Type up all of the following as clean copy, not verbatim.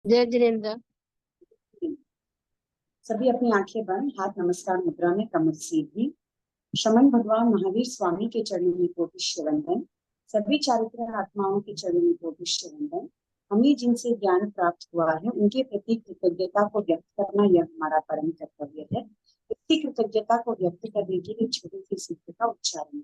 जय जिनेन्द्र। सभी अपनी आंखें बंद, हाथ नमस्कार मुद्रा में, कमर सीधी। शमन भगवान महावीर स्वामी के चरणों में कोटि वंदन। सभी चारित्र आत्माओं के चरणों में कोटि वंदन। हमें जिनसे ज्ञान प्राप्त हुआ है उनके प्रति कृतज्ञता को व्यक्त करना यह हमारा परम कर्तव्य है। इसी कृतज्ञता को व्यक्त करने के लिए छोटी सी सूत्र का उच्चारण।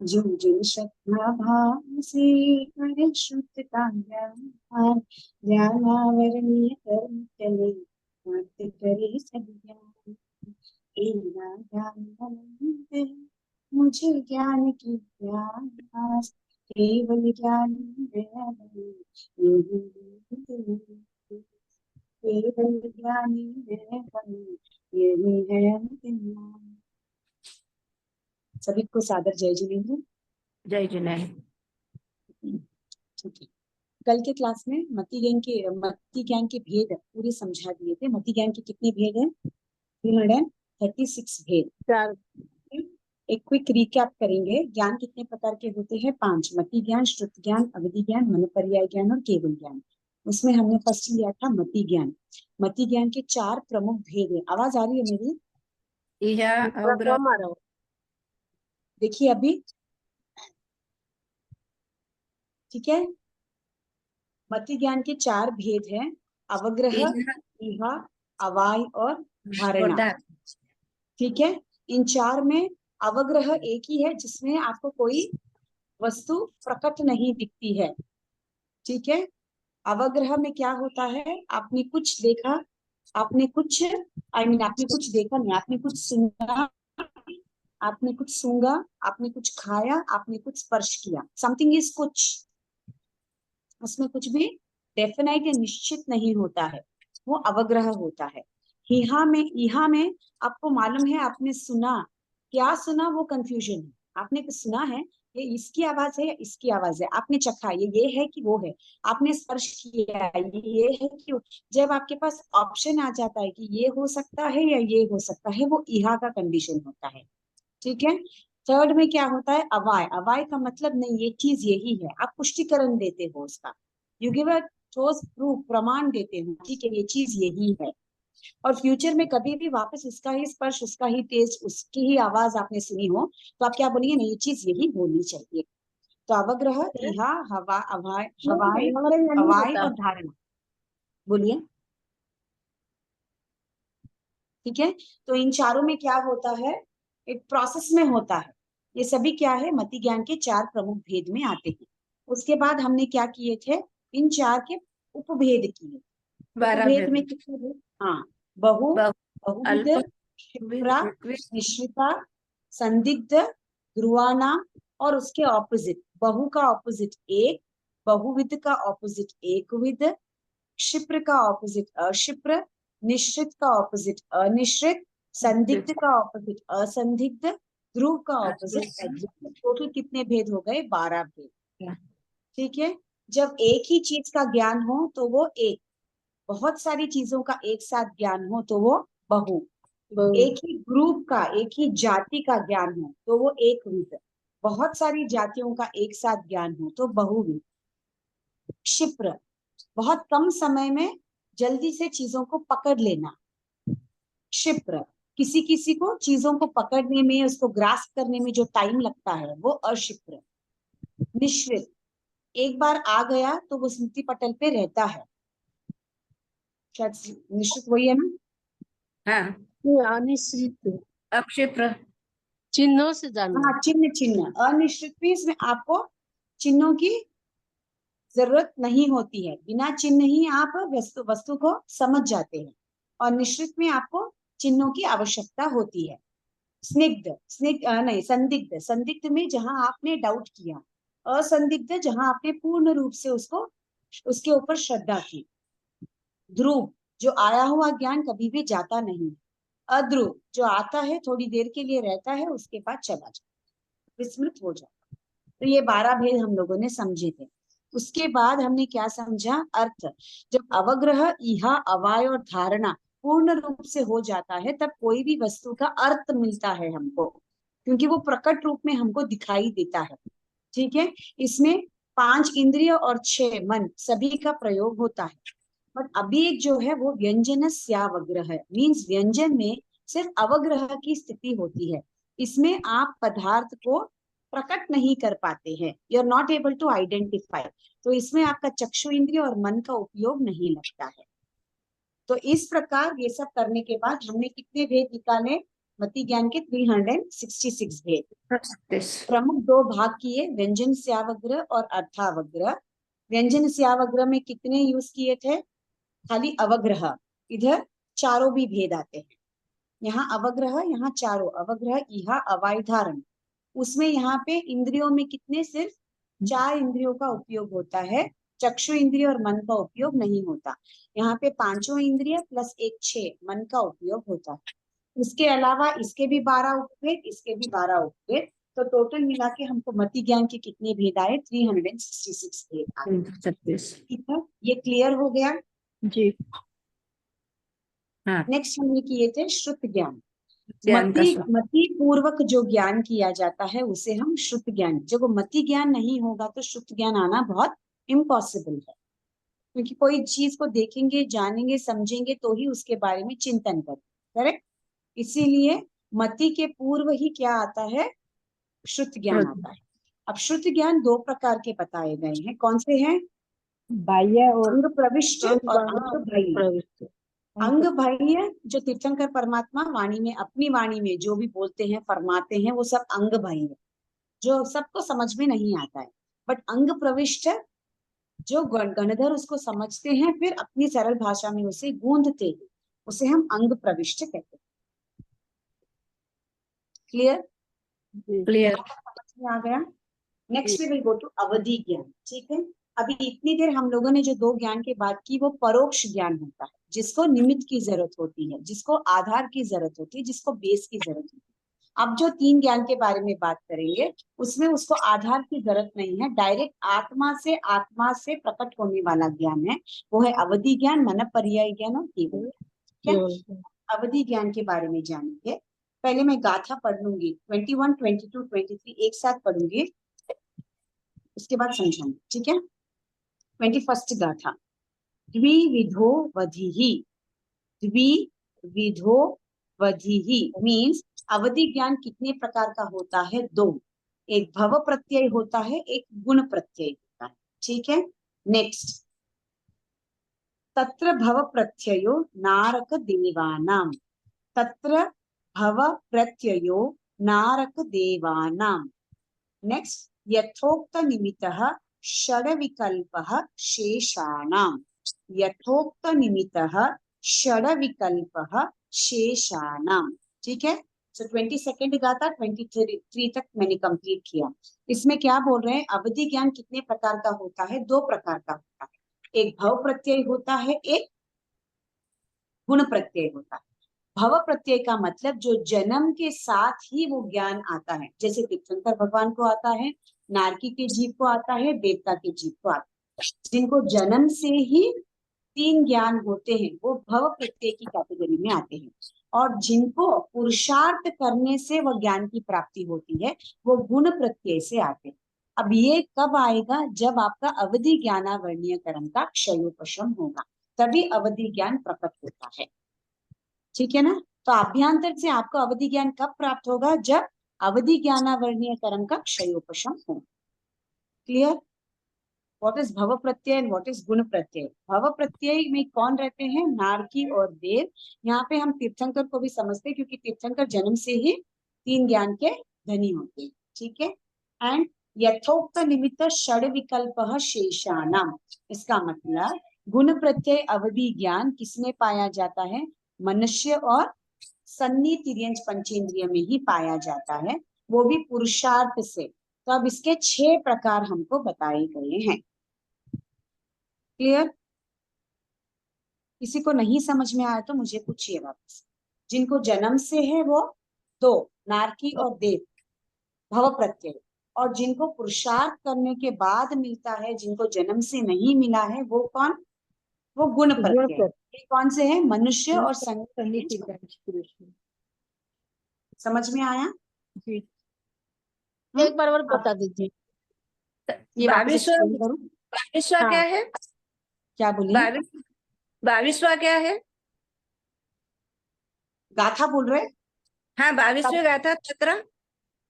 जो जो श्रद्धा भाव से करे शुद्ध का ज्ञान, ज्ञानावरणीय कर्म चले प्राप्त करे सद्ज्ञान। एना ज्ञान अनंत, मुझे ज्ञान की प्यास, केवल ज्ञान दया बनी, केवल ज्ञान दया बनी, यही है अंतिम नाम। सभी को सादर जय जिनेन्द्र। जय जिनेन्द्र। ठीक है, कल के क्लास में मति ज्ञान के भेद पूरे समझा दिए थे। मति ज्ञान के कितने भेद हैं? 336 भेद। 4। एक क्विक रिकैप करेंगे। ज्ञान कितने प्रकार के होते हैं? 5। मति ज्ञान, श्रुत ज्ञान, अवधि ज्ञान, मनोपर्याय ज्ञान और केवल ज्ञान। उसमें हमने फर्स्ट लिया था मति ज्ञान। मति ज्ञान के 4 प्रमुख भेद हैं। आवाज आ रही है मेरी? देखिए अभी ठीक है। मति ज्ञान के 4 भेद हैं: अवग्रह, ईहा, अवाय और धारणा। ठीक है, इन 4 में अवग्रह एक ही है जिसमें आपको कोई वस्तु प्रकट नहीं दिखती है। ठीक है, अवग्रह में क्या होता है? आपने कुछ देखा, आपने कुछ आपने कुछ देखा नहीं, आपने कुछ सुना, आपने कुछ सूंघा, आपने कुछ खाया, आपने कुछ स्पर्श किया। समथिंग इज कुछ, उसमें कुछ भी डेफिनेट या निश्चित नहीं होता है, वो अवग्रह होता है। ईहा में आपको मालूम है, आपने सुना, क्या सुना वो कंफ्यूजन है। आपने कुछ सुना है, ये इसकी आवाज है या इसकी आवाज है। आपने चखा, ये है कि वो है। आपने स्पर्श किया, ये है कि वो। जब आपके पास ऑप्शन आ जाता है कि ये हो सकता है या ये हो सकता है, वो ईहा का कंडीशन होता है। ठीक है, थर्ड में क्या होता है? अवाय। अवाय का मतलब नहीं ये चीज यही है, आप पुष्टिकरण देते हो उसका। यू गिव अ ठोस प्रूफ, प्रमाण देते हो, ठीक है ये चीज यही है। और फ्यूचर में कभी भी वापस उसका ही स्पर्श, उसका ही टेस्ट, उसकी ही आवाज आपने सुनी हो तो आप क्या बोलेंगे? नहीं, ये चीज यही होनी चाहिए। तो अवग्रह, इहा, हवा, अवाय, हवाय, अवाय और धारणा। बोलिए। ठीक है, तो इन चारों में क्या होता है? एक प्रोसेस में होता है। ये सभी क्या है? मति ज्ञान के 4 प्रमुख भेद में आते हैं। उसके बाद हमने क्या किए थे? इन 4 के उपभेद किए। 12 उपभेद भेद। में कितने भेद? हाँ, बहु, बहुविध, अल्प, क्षिप्रा, मिश्रिता, संदिग्ध, ध्रुवाना और उसके ऑपोजिट। बहु का ऑपोजिट एक, बहुविध का ऑपोजिट एकविध, क्षिप्र का ऑपोजिट अक्षिप्र, निश्रित का ऑपोजिट अनिश्रित, संदिग्ध का ऑपोजिट असंदिग्ध, ध्रुव का ऑपोजिट अध्रुव। टोटल कितने भेद हो गए? 12 भेद। ठीक है, जब एक ही चीज का ज्ञान हो तो वो एक, बहुत सारी चीजों का एक साथ ज्ञान हो तो वो बहु, एक ही ग्रुप का, एक ही जाति का ज्ञान हो तो वो एक विध, बहुत सारी जातियों का एक साथ ज्ञान हो तो बहुविध। क्षिप्र, बहुत कम समय में जल्दी से चीजों को पकड़ लेना। क्षिप्र, किसी किसी को चीजों को पकड़ने में, उसको ग्रास्प करने में जो टाइम लगता है वो अक्षिप्र। निश्रित, एक बार आ गया तो वो स्मृति पटल पे रहता है। शायद निश्चित वही है ना? हाँ, अनिश्चित, अक्षिप्र, चिन्हों से जानना। हाँ, चिन्ह। चिन्ह अनिश्चित भी, इसमें आपको चिन्हों की जरूरत नहीं होती है, बिना चिन्ह ही आप वस्तु को समझ जाते हैं। और निश्चित में आपको चिन्हों की आवश्यकता होती है। स्निग्ध, नहीं, संदिग्ध, संदिग्ध में जहां आपने डाउट किया। असंदिग्ध, जहां आपने पूर्ण रूप से उसको, उसके ऊपर श्रद्धा की। ध्रुव, जो आया हुआ ज्ञान कभी भी जाता नहीं। अध्रुव, जो आता है थोड़ी देर के लिए रहता है, उसके बाद चला जाता, विस्मृत हो जाता। तो ये 12 भेद हम लोगों ने समझे थे। उसके बाद हमने क्या समझा? अर्थ। जब अवग्रह, ईहा, अवाय और धारणा पूर्ण रूप से हो जाता है तब कोई भी वस्तु का अर्थ मिलता है हमको, क्योंकि वो प्रकट रूप में हमको दिखाई देता है। ठीक है, इसमें 5 इंद्रिय और 6 मन सभी का प्रयोग होता है। बट अभी एक जो है वो व्यंजन स्यावग्रह है, मीन्स व्यंजन में सिर्फ अवग्रह की स्थिति होती है, इसमें आप पदार्थ को प्रकट नहीं कर पाते हैं, you are not able to identify, तो इसमें आपका चक्षु इंद्रिय और मन का उपयोग नहीं लगता है। तो इस प्रकार ये सब करने के बाद हमने कितने भेद निकाले, मति ज्ञान के 366 भेद। प्रमुख दो भाग किए, व्यंजन स्यावग्रह और अर्थावग्रह। व्यंजन स्यावग्रह में कितने यूज किए थे, खाली अवग्रह, इधर चारों भी भेद आते हैं, यहाँ अवग्रह, यहाँ चारों, अवग्रह, इहा, अवाई, धारण। उसमें यहाँ पे इंद्रियों में कितने, सिर्फ 4 इंद्रियों का उपयोग होता है, चक्षु इंद्रिय और मन का उपयोग नहीं होता। यहाँ पे 5 इंद्रिय प्लस 1 6 मन का उपयोग होता है। इसके अलावा इसके भी 12 उपभेद, इसके भी 12 उपभेद, तो टोटल मिला के हमको मति ज्ञान के कितने भेद आए, 366 भेद आए। ठीक है, ये क्लियर हो गया जी। हाँ, नेक्स्ट हमने किए थे श्रुत ज्ञान। ज्ञान का मति पूर्वक जो ज्ञान किया जाता है उसे हम श्रुत ज्ञान, जब वो मति ज्ञान नहीं होगा तो श्रुत ज्ञान आना बहुत इम्पॉसिबल है, क्योंकि कोई चीज को देखेंगे, जानेंगे, समझेंगे तो ही उसके बारे में चिंतन करें, करेक्ट। इसीलिए मति के पूर्व ही क्या आता है, श्रुत ज्ञान आता है। अब श्रुत ज्ञान 2 प्रकार के बताए गए हैं, कौन से हैं, बाह्य और अंग प्रविष्ट और अंग बाह्य। अंग बाह्य जो तीर्थंकर परमात्मा वाणी में, अपनी वाणी में जो भी बोलते हैं, फरमाते हैं, वो सब अंग बाह्य, जो सबको समझ में नहीं आता है। बट अंग प्रविष्ट जो गणधर उसको समझते हैं, फिर अपनी सरल भाषा में उसे गूंथते हैं, उसे हम अंग प्रविष्ट कहते हैं। Clear, clear. समझ में आ गया। Next we will go to अवधि ज्ञान। ठीक है, अभी इतनी देर हम लोगों ने जो 2 ज्ञान की बात की वो परोक्ष ज्ञान होता है, जिसको निमित्त की जरूरत होती है, जिसको आधार की जरूरत होती है, जिसको बेस की जरूरत होती है। अब जो 3 ज्ञान के बारे में बात करेंगे उसमें उसको आधार की जरूरत नहीं है, डायरेक्ट आत्मा से प्रकट होने वाला ज्ञान है, वो है अवधि ज्ञान, मन पर्याय ज्ञान और केवल। अवधि ज्ञान के बारे में जानेंगे। पहले मैं गाथा पढ़ लूंगी, 21, 22, 23 एक साथ पढ़ूंगी, उसके बाद समझाऊंगी, ठीक है। 21st गाथा, द्विविधो वधिहि। द्विविधो वधिहि मीन्स अवधि ज्ञान कितने प्रकार का होता है, 2, एक भव प्रत्यय होता है, एक गुण प्रत्यय होता है, ठीक है। नेक्स्ट, तत्र भव प्रत्ययो नारक देवानाम। तत्र भव प्रत्ययो नारक देवानाम। नेक्स्ट, यथोक्त निमित्तः षड्विकल्पः शेषाणाम्। यथोक्त निमित्तः षड्विकल्पः शेषाणाम्। ठीक है, सो 22nd गाथा 23 तक मैंने कंप्लीट किया। इसमें क्या बोल रहे हैं, अवधि ज्ञान कितने प्रकार का होता है, 2 प्रकार का होता है, एक भव प्रत्यय होता है, एक गुण प्रत्यय होता है। भव प्रत्यय का मतलब जो जन्म के साथ ही वो ज्ञान आता है, जैसे तीर्थंकर भगवान को आता है, नारकी के जीव को आता है, देवता के जीव को आता है। जिनको जन्म से ही 3 ज्ञान होते हैं वो भव प्रत्यय की कैटेगरी में आते हैं, और जिनको पुरुषार्थ करने से वह ज्ञान की प्राप्ति होती है वो गुण प्रत्यय से आते हैं। अब ये कब आएगा, जब आपका अवधि ज्ञानावर्णीय कर्म का क्षयोपशम होगा, तभी अवधि ज्ञान प्रकट होता है, ठीक है ना। तो अभ्यांतर से आपको अवधि ज्ञान कब प्राप्त होगा, जब अवधि ज्ञानावर्णीय कर्म का क्षयोपशम हो। क्लियर, व्हाट इज भव प्रत्यय एंड व्हाट इज गुण प्रत्यय। भव प्रत्यय में कौन रहते हैं, नारकी और देव। यहाँ पे हम तीर्थंकर को भी समझते हैं, क्योंकि तीर्थंकर जन्म से ही 3 ज्ञान के धनी होते हैं, ठीक है। एंड यथोक्त निमित्त षड विकल्प शेषाणाम, इसका मतलब गुण प्रत्यय अवधि ज्ञान किसमें पाया जाता है, मनुष्य और सन्नी तिर्यंच पंचेंद्रिय में ही पाया जाता है, वो भी पुरुषार्थ से। तो अब इसके 6 प्रकार हमको बताए गए हैं। क्लियर, किसी को नहीं समझ में आया तो मुझे पूछिए वापस। जिनको जन्म से है वो 2, नारकी और देव, भव प्रत्यय, और जिनको पुरुषार्थ करने के बाद मिलता है, जिनको जन्म से नहीं मिला है, वो कौन, वो गुण प्रत्यय। ये कौन से हैं, मनुष्य और सन्नी। समझ में आया जी, एक बार और बता दीजिए। ये वापस explain करूं? बाविशवा क्या है, क्या बोलिए, 22वां क्या है? गाथा बोल रहे? हाँ, 22वीं गाथा तत्र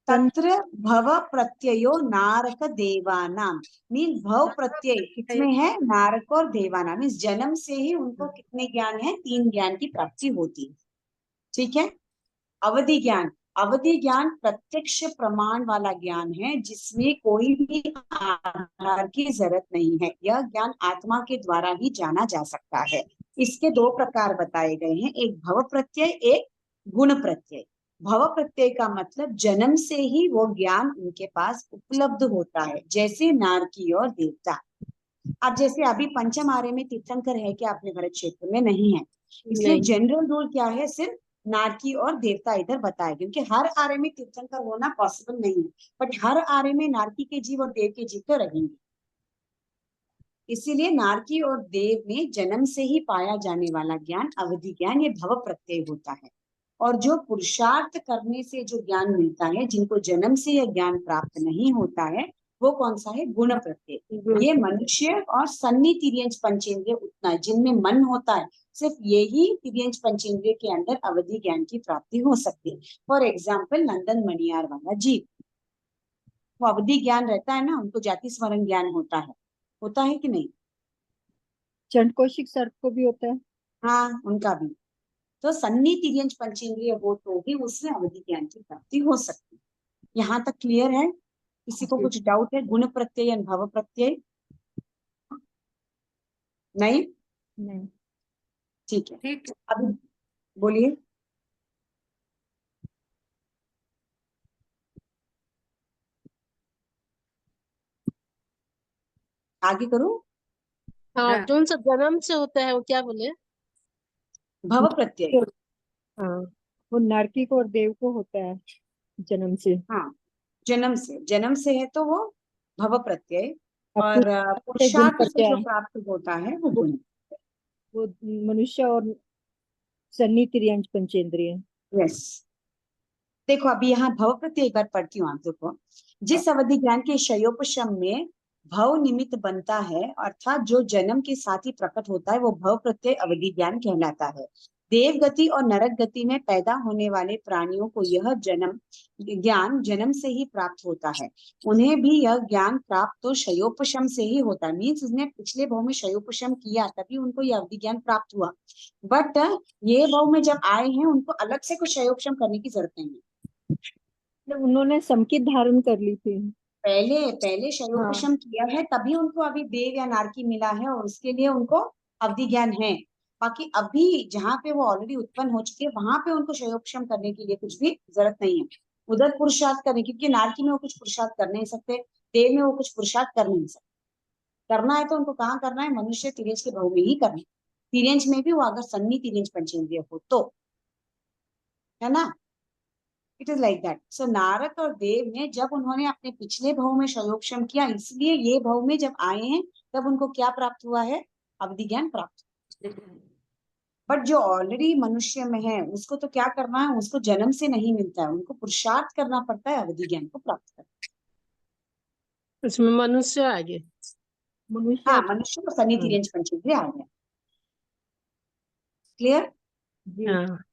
तत्र भव प्रत्ययो नारक देवानाम। मीन भव प्रत्यय किसमें है? नारक और देवाना। मीन जन्म से ही उनको कितने ज्ञान है? 3 ज्ञान की प्राप्ति होती है। ठीक है। अवधि ज्ञान, अवधि ज्ञान प्रत्यक्ष प्रमाण वाला ज्ञान है, जिसमें कोई भी आधार की जरूरत नहीं है। यह ज्ञान आत्मा के द्वारा ही जाना जा सकता है। इसके 2 प्रकार बताए गए हैं, एक भव प्रत्यय, एक गुण प्रत्यय। भव प्रत्यय का मतलब जन्म से ही वो ज्ञान उनके पास उपलब्ध होता है, जैसे नारकी और देवता। अब जैसे अभी पंचम आर्य में तीर्थंकर है क्या अपने भरत क्षेत्र में? नहीं है। इसलिए नहीं। जनरल रूल क्या है? सिर्फ नारकी और देवता इधर बताए, क्योंकि हर आर्य में तीर्थंकर होना पॉसिबल नहीं है, बट हर आर्य में नारकी के जीव और देव के जीव तो रहेंगे। इसीलिए नारकी और देव में जन्म से ही पाया जाने वाला ज्ञान अवधि ज्ञान, ये भव प्रत्यय होता है। और जो पुरुषार्थ करने से जो ज्ञान मिलता है, जिनको जन्म से यह ज्ञान प्राप्त नहीं होता है, वो कौन सा है? गुण प्रत्यय। ये मनुष्य और सन्नी तिर्यंच पंचेंद्रिय उतना है, जिनमें मन होता है, सिर्फ यही तिर्यंच पंचेंद्रिय के अंदर अवधि ज्ञान की प्राप्ति हो सकती है। फॉर एग्जाम्पल नंदन मणियार वाला जीव, वो अवधि ज्ञान रहता है ना, उनको जाति स्मरण ज्ञान होता है कि नहीं? चंडकोशिक सर्प को भी होता है। हाँ, उनका भी। तो सन्नी तिर्यंच पंचेंद्रिय हो तो भी उसमें अवधि ज्ञान की प्राप्ति हो सकती है। यहाँ तक क्लियर है? किसी को जी। कुछ डाउट है? गुण प्रत्यय या भव प्रत्यय? नहीं? नहीं। ठीक है। ठीक। अभी बोलिए। आगे करूं? हाँ, हाँ। जो उनसे जन्म से होता है वो क्या बोले? भव प्रत्यय। हाँ, वो नारकी को और देव को होता है जन्म से। हाँ, जन्म से है तो वो भव प्रत्यय, अब और पुरुष गुण पुरुषार्थ से प्रत्यय जो है, प्राप्त होता है वो वो गुण। वो मनुष्य और सन्नी तिर्यंच पंचेंद्रिय। यस। देखो अभी यहाँ भव प्रत्यय एक बार पढ़ती हूँ आप देखो। जिस अवधि ज्ञान के क्षयोपशम में भव निमित्त बनता है, अर्थात जो जन्म के साथ ही प्रकट होता है, वो भव प्रत्यय अवधि ज्ञान कहलाता है। देव गति और नरक गति में पैदा होने वाले प्राणियों को यह ज्ञान जन्म से ही प्राप्त होता है। उन्हें भी यह ज्ञान प्राप्त तो क्षयोपशम से ही होता है। मीन्स उसने पिछले भव में क्षयोपशम किया, तभी उनको यह अवधि ज्ञान प्राप्त हुआ। बट ये भव में जब आए हैं, उनको अलग से कुछ क्षयोपशम करने की जरूरत नहीं है। मतलब उन्होंने समकित धारण कर ली थी। पहले पहले हाँ। क्षयोपशम किया है, तभी उनको अभी देव या नारकी मिला है, और उसके लिए उनको अवधि ज्ञान है। बाकी अभी जहाँ पे वो ऑलरेडी उत्पन्न हो चुके हैं, वहां पे उनको क्षयोपशम करने के लिए कुछ भी जरूरत नहीं है। उधर पुरुषार्थ करने, क्योंकि नारकी में वो कुछ पुरुषार्थ कर नहीं सकते, देव में वो कुछ पुरुषार्थ कर नहीं सकते। करना है तो उनको कहाँ करना है? मनुष्य तिर्यंच के भाव में ही करना है। तिर्यंच में भी वो अगर सन्नी तिर्यंच पंचेंद्रिय हो तो, है ना? It is like that. So Narad और देव ने जब उन्होंने अपने पिछले भव में क्षयोपशम किया, इसलिए ये भव में जब आए हैं, तब उनको क्या प्राप्त हुआ है? अवधि ज्ञान प्राप्त। बट जो ऑलरेडी मनुष्य में है, उसको तो क्या करना है? उसको जन्म से नहीं मिलता है, उनको पुरुषार्थ करना पड़ता है अवधि ज्ञान को प्राप्त करना। उसमें मनुष्य आगे। मनुष्य हाँ, और- मनुष्य को सन्नी हाँ। तिर्यंच पंचेंद्रिय आ गया। क्लियर? जी। हाँ।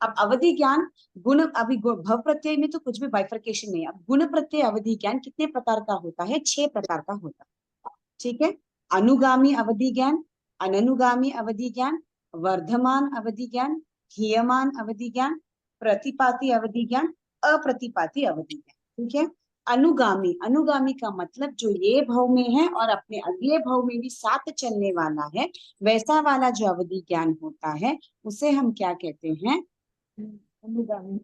अब अवधि ज्ञान गुण, अभी भव प्रत्यय में तो कुछ भी बाइफर्केशन नहीं है। अब गुण प्रत्यय अवधि ज्ञान कितने प्रकार का होता है? 6 प्रकार का होता है। ठीक है। अनुगामी अवधि ज्ञान, अननुगामी अवधि ज्ञान, वर्धमान अवधि ज्ञान, हीयमान अवधि ज्ञान, प्रतिपाती अवधि ज्ञान, अप्रतिपाती अवधि ज्ञान। ठीक है। अनुगामी, अनुगामी का मतलब जो ये भव में है और अपने अगले भव में भी साथ चलने वाला है, वैसा वाला जो अवधि ज्ञान होता है, उसे हम क्या कहते हैं? अनुगामी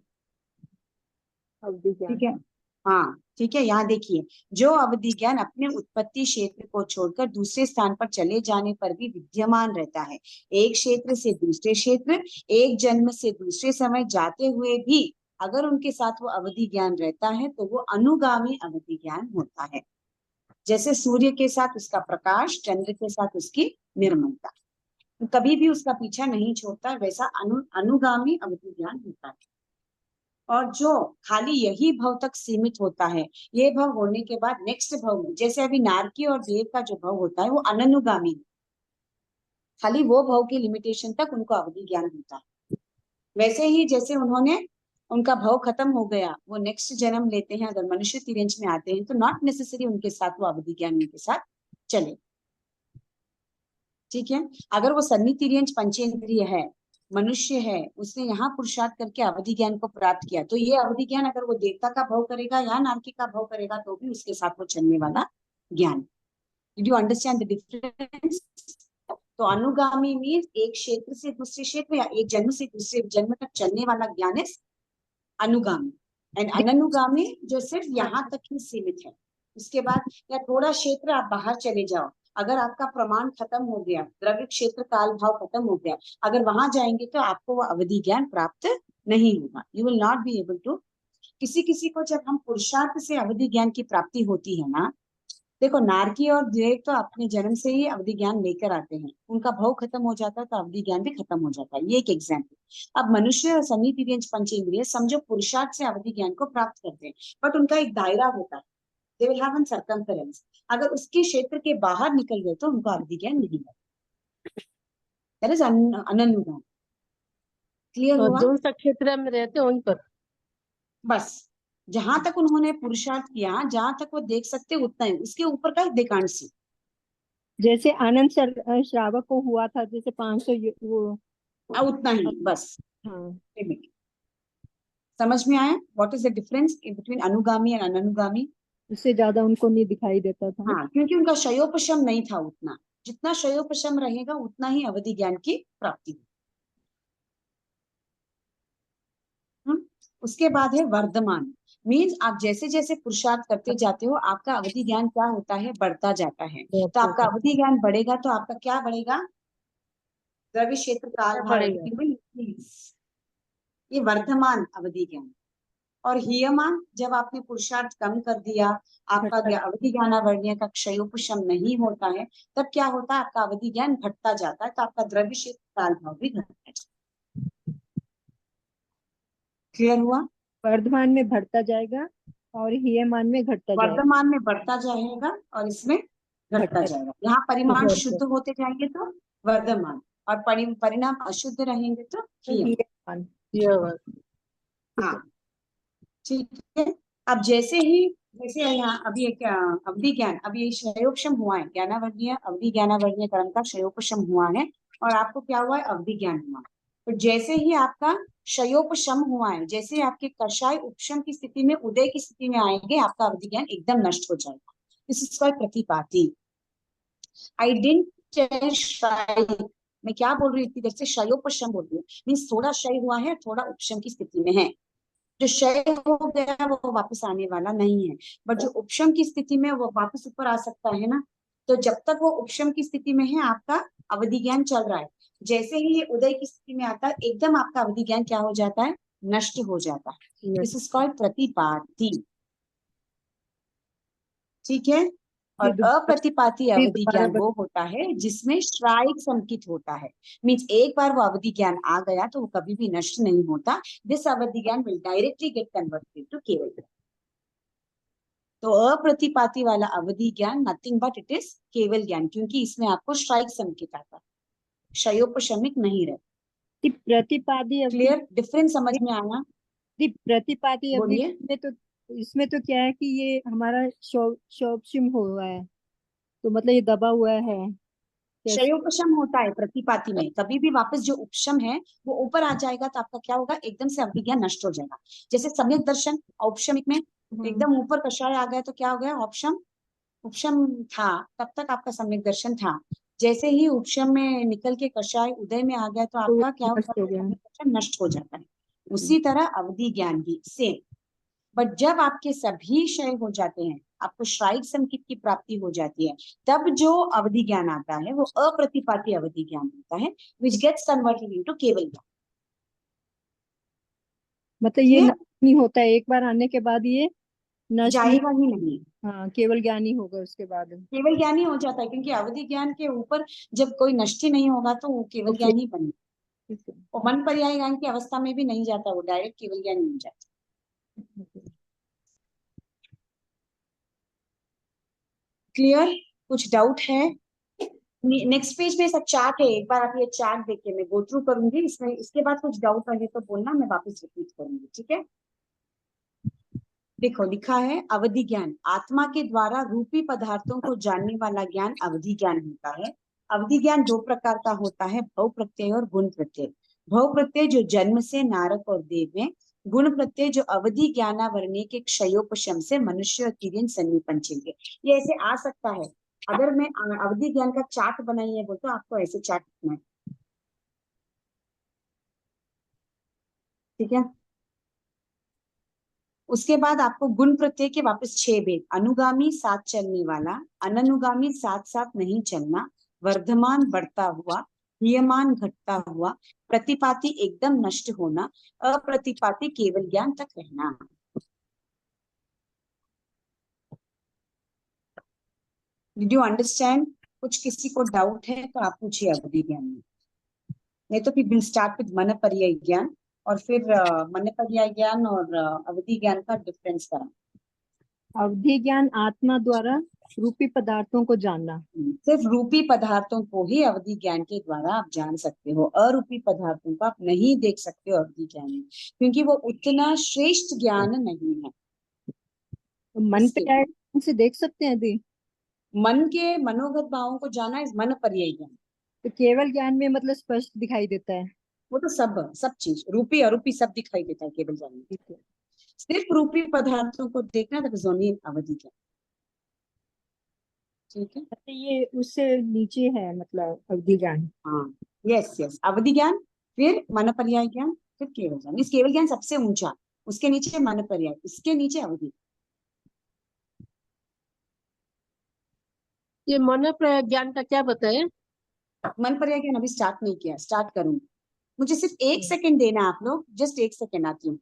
अवधि ज्ञान। ठीक है। हाँ, ठीक है। यहाँ देखिए, जो अवधि ज्ञान अपने उत्पत्ति क्षेत्र को छोड़कर दूसरे स्थान पर चले जाने पर भी विद्यमान रहता है, एक क्षेत्र से दूसरे क्षेत्र, एक जन्म से दूसरे समय जाते हुए भी अगर उनके साथ वो अवधि ज्ञान रहता है, तो वो अनुगामी अवधि ज्ञान होता है। जैसे सूर्य के साथ उसका प्रकाश, चंद्र के साथ उसकी निर्मलता, तो कभी भी उसका पीछा नहीं छोड़ता, वैसा अनुगामी अवधि ज्ञान होता है। और जो खाली यही भव तक सीमित होता है, ये भव होने के बाद नेक्स्ट भव में, जैसे अभी नारकी और देव का जो भव होता है, वो अननुगामी, खाली वो भव की लिमिटेशन तक उनको अवधि ज्ञान होता है। वैसे ही जैसे उन्होंने उनका भव खत्म हो गया, वो नेक्स्ट जन्म लेते हैं, अगर मनुष्य तिर्यंश में आते हैं तो नॉट नेसेसरी उनके साथ वो अवधि ज्ञान उनके साथ चले। ठीक है, अगर वो सन्नी तिर्यंश पंचेंद्रिय है, मनुष्य है, उसने यहाँ पुरुषार्थ करके अवधि ज्ञान को प्राप्त किया, तो ये अवधि ज्ञान अगर वो देवता का भाव करेगा या नारकी का भाव करेगा तो भी उसके साथ वो चलने वाला ज्ञान। Did you understand the difference? तो अनुगामी मीन्स एक क्षेत्र से दूसरे क्षेत्र या एक जन्म से दूसरे जन्म तक चलने वाला ज्ञान इज अनुगामी। एंड अननुगामी जो सिर्फ यहाँ तक ही सीमित है, उसके बाद या थोड़ा क्षेत्र आप बाहर चले जाओ, अगर आपका प्रमाण खत्म हो गया, द्रव्य क्षेत्र काल भाव खत्म हो गया, अगर वहां जाएंगे तो आपको वो अवधि ज्ञान प्राप्त नहीं होगा। You will not be able to. किसी किसी को जब हम पुरुषार्थ से अवधि ज्ञान की प्राप्ति होती है ना, देखो नारकी और देव तो अपने जन्म से ही अवधि ज्ञान लेकर आते हैं, उनका भव खत्म हो जाता है तो अवधि ज्ञान भी खत्म हो जाता है। ये एक एग्जाम्पल। अब मनुष्य और सन्नी तिर्यंश पंचेंद्रिय समझो पुरुषार्थ से अवधि ज्ञान को प्राप्त करते हैं, बट उनका एक दायरा होता है, they will have an circumference. अगर उसके क्षेत्र के बाहर निकल गए तो उनको अवधि ज्ञान नहीं है। That is अननुगामी। क्लियर और हुआ? जो सा क्षेत्र में रहते हैं उन पर। बस जहां तक उन्होंने पुरुषार्थ किया, जहां तक वो देख सकते उतना ही, उसके ऊपर का दे कांट सी। जैसे आनंद श्रावक को हुआ था, जैसे 500 वो। उतना ही बस हाँ। लिमिट। समझ में आया what is the difference between अनुगामी एंड अननुगामी? उससे ज्यादा उनको नहीं दिखाई देता था। हाँ, क्योंकि उनका शयोपशम नहीं था उतना। जितना शयोपशम रहेगा उतना ही अवधि ज्ञान की प्राप्ति होगी। उसके बाद है वर्धमान। मीन्स आप जैसे जैसे पुरुषार्थ करते जाते हो आपका अवधि ज्ञान क्या होता है, बढ़ता जाता है। तो आपका अवधि ज्ञान बढ़ेगा तो आपका क्या बढ़ेगा? द्रव्य क्षेत्र काल भाव बढ़ेगा। everything will increase। ये वर्धमान अवधि ज्ञान। और हीयमान, जब आपने पुरुषार्थ कम कर दिया, आपका घटता अवधि ज्ञानावर्ण्य का क्षयोपशम नहीं होता है, तब क्या होता है? आपका अवधि ज्ञान घटता जाता है, तो आपका द्रव्य क्षेत्र काल भाव भी घटता जाता है। क्लियर हुआ? वर्धमान में बढ़ता जाएगा और हीयमान में घटता जाएगा। वर्तमान में बढ़ता जाएगा और इसमें घटता घटता जाएगा। यहाँ परिमाण जाएगा। शुद्ध होते जाएंगे तो वर्धमान, और परिणाम अशुद्ध रहेंगे तो तो हीयमान। हीयमान। ये बात। हाँ, ठीक है। अब जैसे यहाँ अभी एक अवधि ज्ञान, अभी ये क्षयोपशम हुआ है, ज्ञानावर्णीय अवधि ज्ञानावर्णीय कर्म का क्षयोपशम हुआ है, और आपको क्या हुआ है? अवधि ज्ञान हुआ। तो जैसे ही आपका क्षयोपशम हुआ है, जैसे आपके कषाय उपशम की स्थिति में उदय की स्थिति में आएंगे, आपका अवधि ज्ञान एकदम नष्ट हो जाएगा। This is called pratipati. I didn't tell kshay, मैं क्या बोल रही थी? इधर से क्षयोपशम बोल रही हूँ, मीन्स थोड़ा क्षय हुआ है, थोड़ा उपशम की स्थिति में है। जो क्षय हो गया वो वापस आने वाला नहीं है, बट जो उपशम की स्थिति में वो वापस ऊपर आ सकता है ना। तो जब तक वो उपशम की स्थिति में है आपका अवधि ज्ञान चल रहा है। जैसे ही ये उदय की स्थिति में आता है, एकदम आपका अवधि ज्ञान क्या हो जाता है? नष्ट हो जाता है। This is called pratipati. ठीक है। और ये अप्रतिपाती अवधि दोबारा ज्ञान वो होता है जिसमें श्राइक संकित होता है। मीन्स एक बार वो अवधि ज्ञान आ गया तो वो कभी भी नष्ट नहीं होता। This avadhi gyan will directly get converted to keval gyan. तो अप्रतिपाती वाला अवधि ज्ञान नथिंग बट इट इज केवल ज्ञान, क्योंकि इसमें आपको श्राइक संकेत आता है, क्षयोपशमिक नहीं रहे। प्रतिपादी अवधि। क्लियर? डिफरेंस समझ में आना? प्रतिपादी अवधि बोलिए। में तो इसमें तो क्या है कि ये हमारा शोपशिम हुआ है, तो मतलब ये दबा हुआ है कैसे। क्षयोपशम होता है प्रतिपाती में, कभी भी वापस जो उपशम है वो ऊपर आ जाएगा तो आपका क्या होगा? एकदम से अवधि ज्ञान नष्ट हो जाएगा। जैसे सम्यक दर्शन औपशमिक में एकदम ऊपर कषाय आ गया तो क्या हो गया? उपशम। उपशम था तब तक आपका सम्यक दर्शन था, जैसे ही उपशम में निकल के कषाय उदय में आ गया तो तो आपका क्या होता नष्ट हो है? गया। सम्यक दर्शन नष्ट हो जाता है। उसी तरह अवधि ज्ञान भी सेम। बट जब आपके सभी क्षय हो जाते हैं, आपको श्राइक संकेत की प्राप्ति हो जाती है, तब जो अवधि ज्ञान आता है वो अप्रतिपाती अवधि ज्ञान होता है, विच गेट्स कन्वर्टेड इनटू केवल ज्ञान। मतलब ये क्लियर? नष्ट नहीं होता है, एक बार आने के बाद ये नष्ट नहीं। जाएगा ही नहीं, हाँ, केवल ज्ञानी होगा उसके बाद। केवल ज्ञान ही हो जाता है, क्योंकि अवधि ज्ञान के ऊपर जब कोई नष्ट ही नहीं होगा तो वो केवल ओके। ज्ञान ही बनेगा। वो मन पर्याय ज्ञान की अवस्था में भी नहीं जाता, वो डायरेक्ट केवल ज्ञान ही हो जाता। क्लियर? कुछ डाउट है? नेक्स्ट पेज में सब चार्ट है, एक बार आप ये चार्ट देखिए, मैं गो थ्रू करूंगी इसमें, इसके बाद कुछ डाउट रहे तो बोलना, मैं वापस रिपीट करूंगी, ठीक है। देखो लिखा है अवधि ज्ञान, आत्मा के द्वारा रूपी पदार्थों को जानने वाला ज्ञान अवधि ज्ञान होता है। अवधि ज्ञान दो प्रकार का होता है, भव प्रत्यय और गुण प्रत्यय। भव प्रत्यय जो जन्म से नारक और देव में, गुण प्रत्यय जो अवधि ज्ञानावरणी के क्षयोपशम से मनुष्य और तिर्यन सन्निपन चिन्ह। ये ऐसे आ सकता है, अगर मैं अवधि ज्ञान का चार्ट बनाई है बोल तो आपको ऐसे चार्ट लिखना है, ठीक है। उसके बाद आपको गुण प्रत्यय के वापस 6 भेद, अनुगामी साथ चलने वाला, अननुगामी साथ साथ नहीं चलना, वर्धमान बढ़ता हुआ, क्रियमान घटता हुआ, प्रतिपाती एकदम नष्ट होना, अप्रतिपाती केवल ज्ञान तक रहना। Did you understand? कुछ किसी को डाउट है तो आप पूछिए अवधि ज्ञान में, नहीं तो फिर विल स्टार्ट विद मन पर्याय ज्ञान, और फिर मन पर्याय ज्ञान और अवधि ज्ञान का डिफरेंस करा। अवधि ज्ञान आत्मा द्वारा रूपी पदार्थों को जानना। सिर्फ रूपी पदार्थों को ही अवधि ज्ञान के द्वारा आप जान सकते हो, अरूपी पदार्थों को आप नहीं देख सकते हो अवधि ज्ञान में, क्योंकि वो उतना श्रेष्ठ ज्ञान नहीं है। तो मन पे इसके आए उनसे देख सकते हैं दी। मन के मनोगत भावों को जाना इस मन पर्याय ज्ञान। तो केवल ज्ञान में मतलब स्पष्ट दिखाई देता है। वो तो सब चीज रूपी अरूपी सब दिखाई देता है केवल ज्ञान में। ठीक है। सिर्फ रूपी पदार्थों को देखना, दैट इज ओनली अवधि ज्ञान, ठीक है। अच्छा, ये उससे नीचे है मतलब अवधि ज्ञान। हाँ, यस यस, अवधि ज्ञान, फिर मन पर्याय ज्ञान, फिर केवल ज्ञान। इस केवल ज्ञान सबसे ऊंचा, उसके नीचे मन पर्याय, इसके नीचे अवधि। ये मन ज्ञान का क्या बताए? मन पर्याय ज्ञान अभी स्टार्ट नहीं किया, स्टार्ट करूंगी, मुझे सिर्फ 1 सेकंड देना आप लोग, जस्ट 1 सेकंड आती हूँ।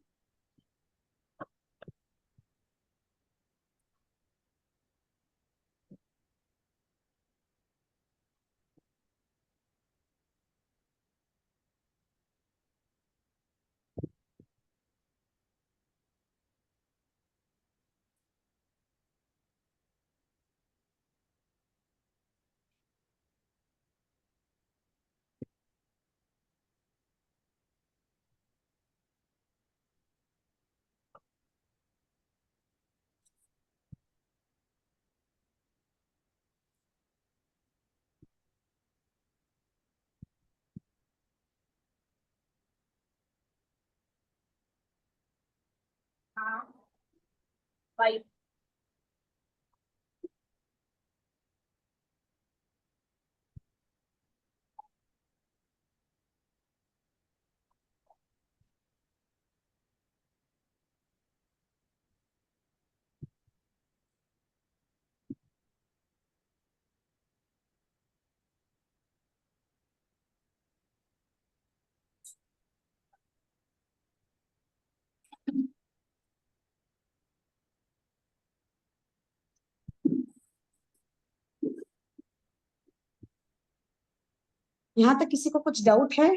यहाँ तक किसी को कुछ डाउट है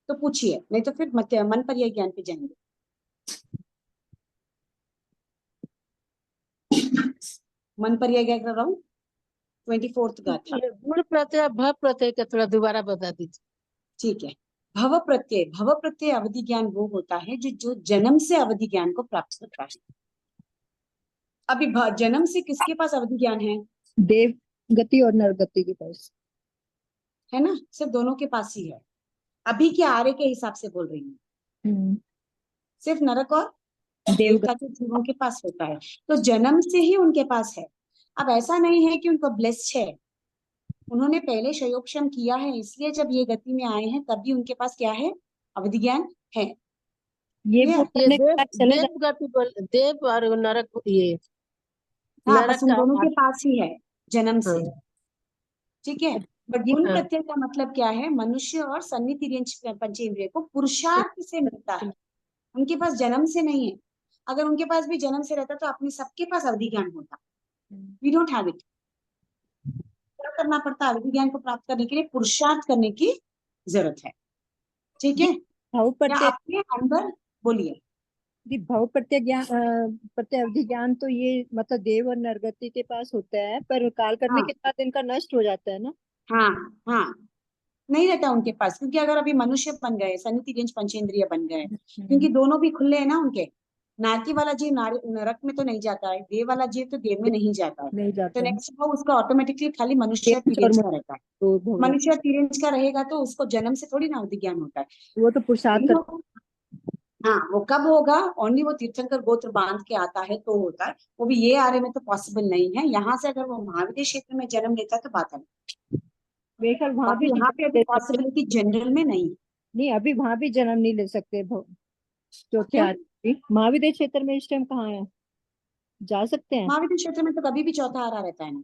तो पूछिए, नहीं तो फिर मन पर्याय ज्ञान पे जाएंगे। मन पर्याय ज्ञान कर रहा हूँ, 24th गाथा, ये गुण प्रत्यय भव प्रत्यय का थोड़ा दोबारा बता दीजिए। ठीक है। भव प्रत्यय, भव प्रत्यय अवधि ज्ञान वो होता है जो जो जन्म से अवधि ज्ञान को प्राप्त करता है। अभी जन्म से किसके पास अवधि ज्ञान देव गति और नर गति के पास है ना, सिर्फ दोनों के पास ही है। अभी के आर्य के हिसाब से बोल रही हूँ, सिर्फ नरक और देव देवता के जीवों के पास होता है, तो जन्म से ही उनके पास है। अब ऐसा नहीं है कि उनको ब्लेस्ड है, उन्होंने पहले शयोपशम किया है, इसलिए जब ये गति में आए हैं तब भी उनके पास क्या है, अवधि ज्ञान है। ये क्लियर? वो ये करने के देव बाद चले देव गति बोल, देव और नरक, ये हाँ, नरक बस उन का दोनों के पास ही है जन्म से, हाँ। ठीक है। बट ये गुण हाँ। प्रत्यय का मतलब क्या है, मनुष्य और सन्नितिर्यंच पंचेंद्रिय को पुरुषार्थ से मिलता है, उनके पास जन्म से नहीं है। अगर उनके पास भी जन्म से रहता तो अपने सबके पास अवधि ज्ञान होता, वी डोंट हैव इट। क्या करना पड़ता है, अवधि ज्ञान को प्राप्त करने के लिए पुरुषार्थ करने की जरूरत है, ठीक ये है। भाव या प्रत्यय अपने अंदर बोलिए, भाव प्रत्यय ज्ञान प्रत्यय अवधि ज्ञान तो ये मतलब देव और नरगति के पास होता है, पर काल करने हाँ के बाद इनका नष्ट हो जाता है ना। हाँ हाँ, नहीं रहता उनके पास, क्योंकि अगर अभी मनुष्य बन गए, सनिति गेंज पंचेंद्रिय बन गए, क्योंकि दोनों भी खुले हैं ना उनके। नारकी वाला जीव नरक में तो नहीं जाता है, देव वाला जीव तो देव में नहीं जाता है। नहीं तो जाता है। नेक्स्ट वो उसका ऑटोमेटिकली खाली मनुष्य तेज और तिरेंज का रहता है। तो भोग रहता मनुष्य तिरेंज का रहेगा तो उसको जन्म से थोड़ी ना अवधि ज्ञान होता है। है। वो तो पुरुषार्थ कर। हाँ, वो कब होगा, ओनली वो तीर्थंकर गोत्र बांध के आता है तो होता है। वो भी ये आर्य में तो पॉसिबल नहीं है। यहाँ से अगर वो महाविद्य क्षेत्र में जन्म लेता है तो बात है, मेरे ख्याल वहां भी बाकी यहाँ पे जन्म अभी ले सकते हैं। पॉसिबिलिटी जनरल में नहीं है। नहीं, अभी वहां भी जन्म नहीं ले सकते चौथे क्या? आदमी महाविद्य क्षेत्र में इस टाइम कहाँ है, जा सकते हैं? महाविद्य क्षेत्र में तो कभी भी चौथा आरा रहता है ना।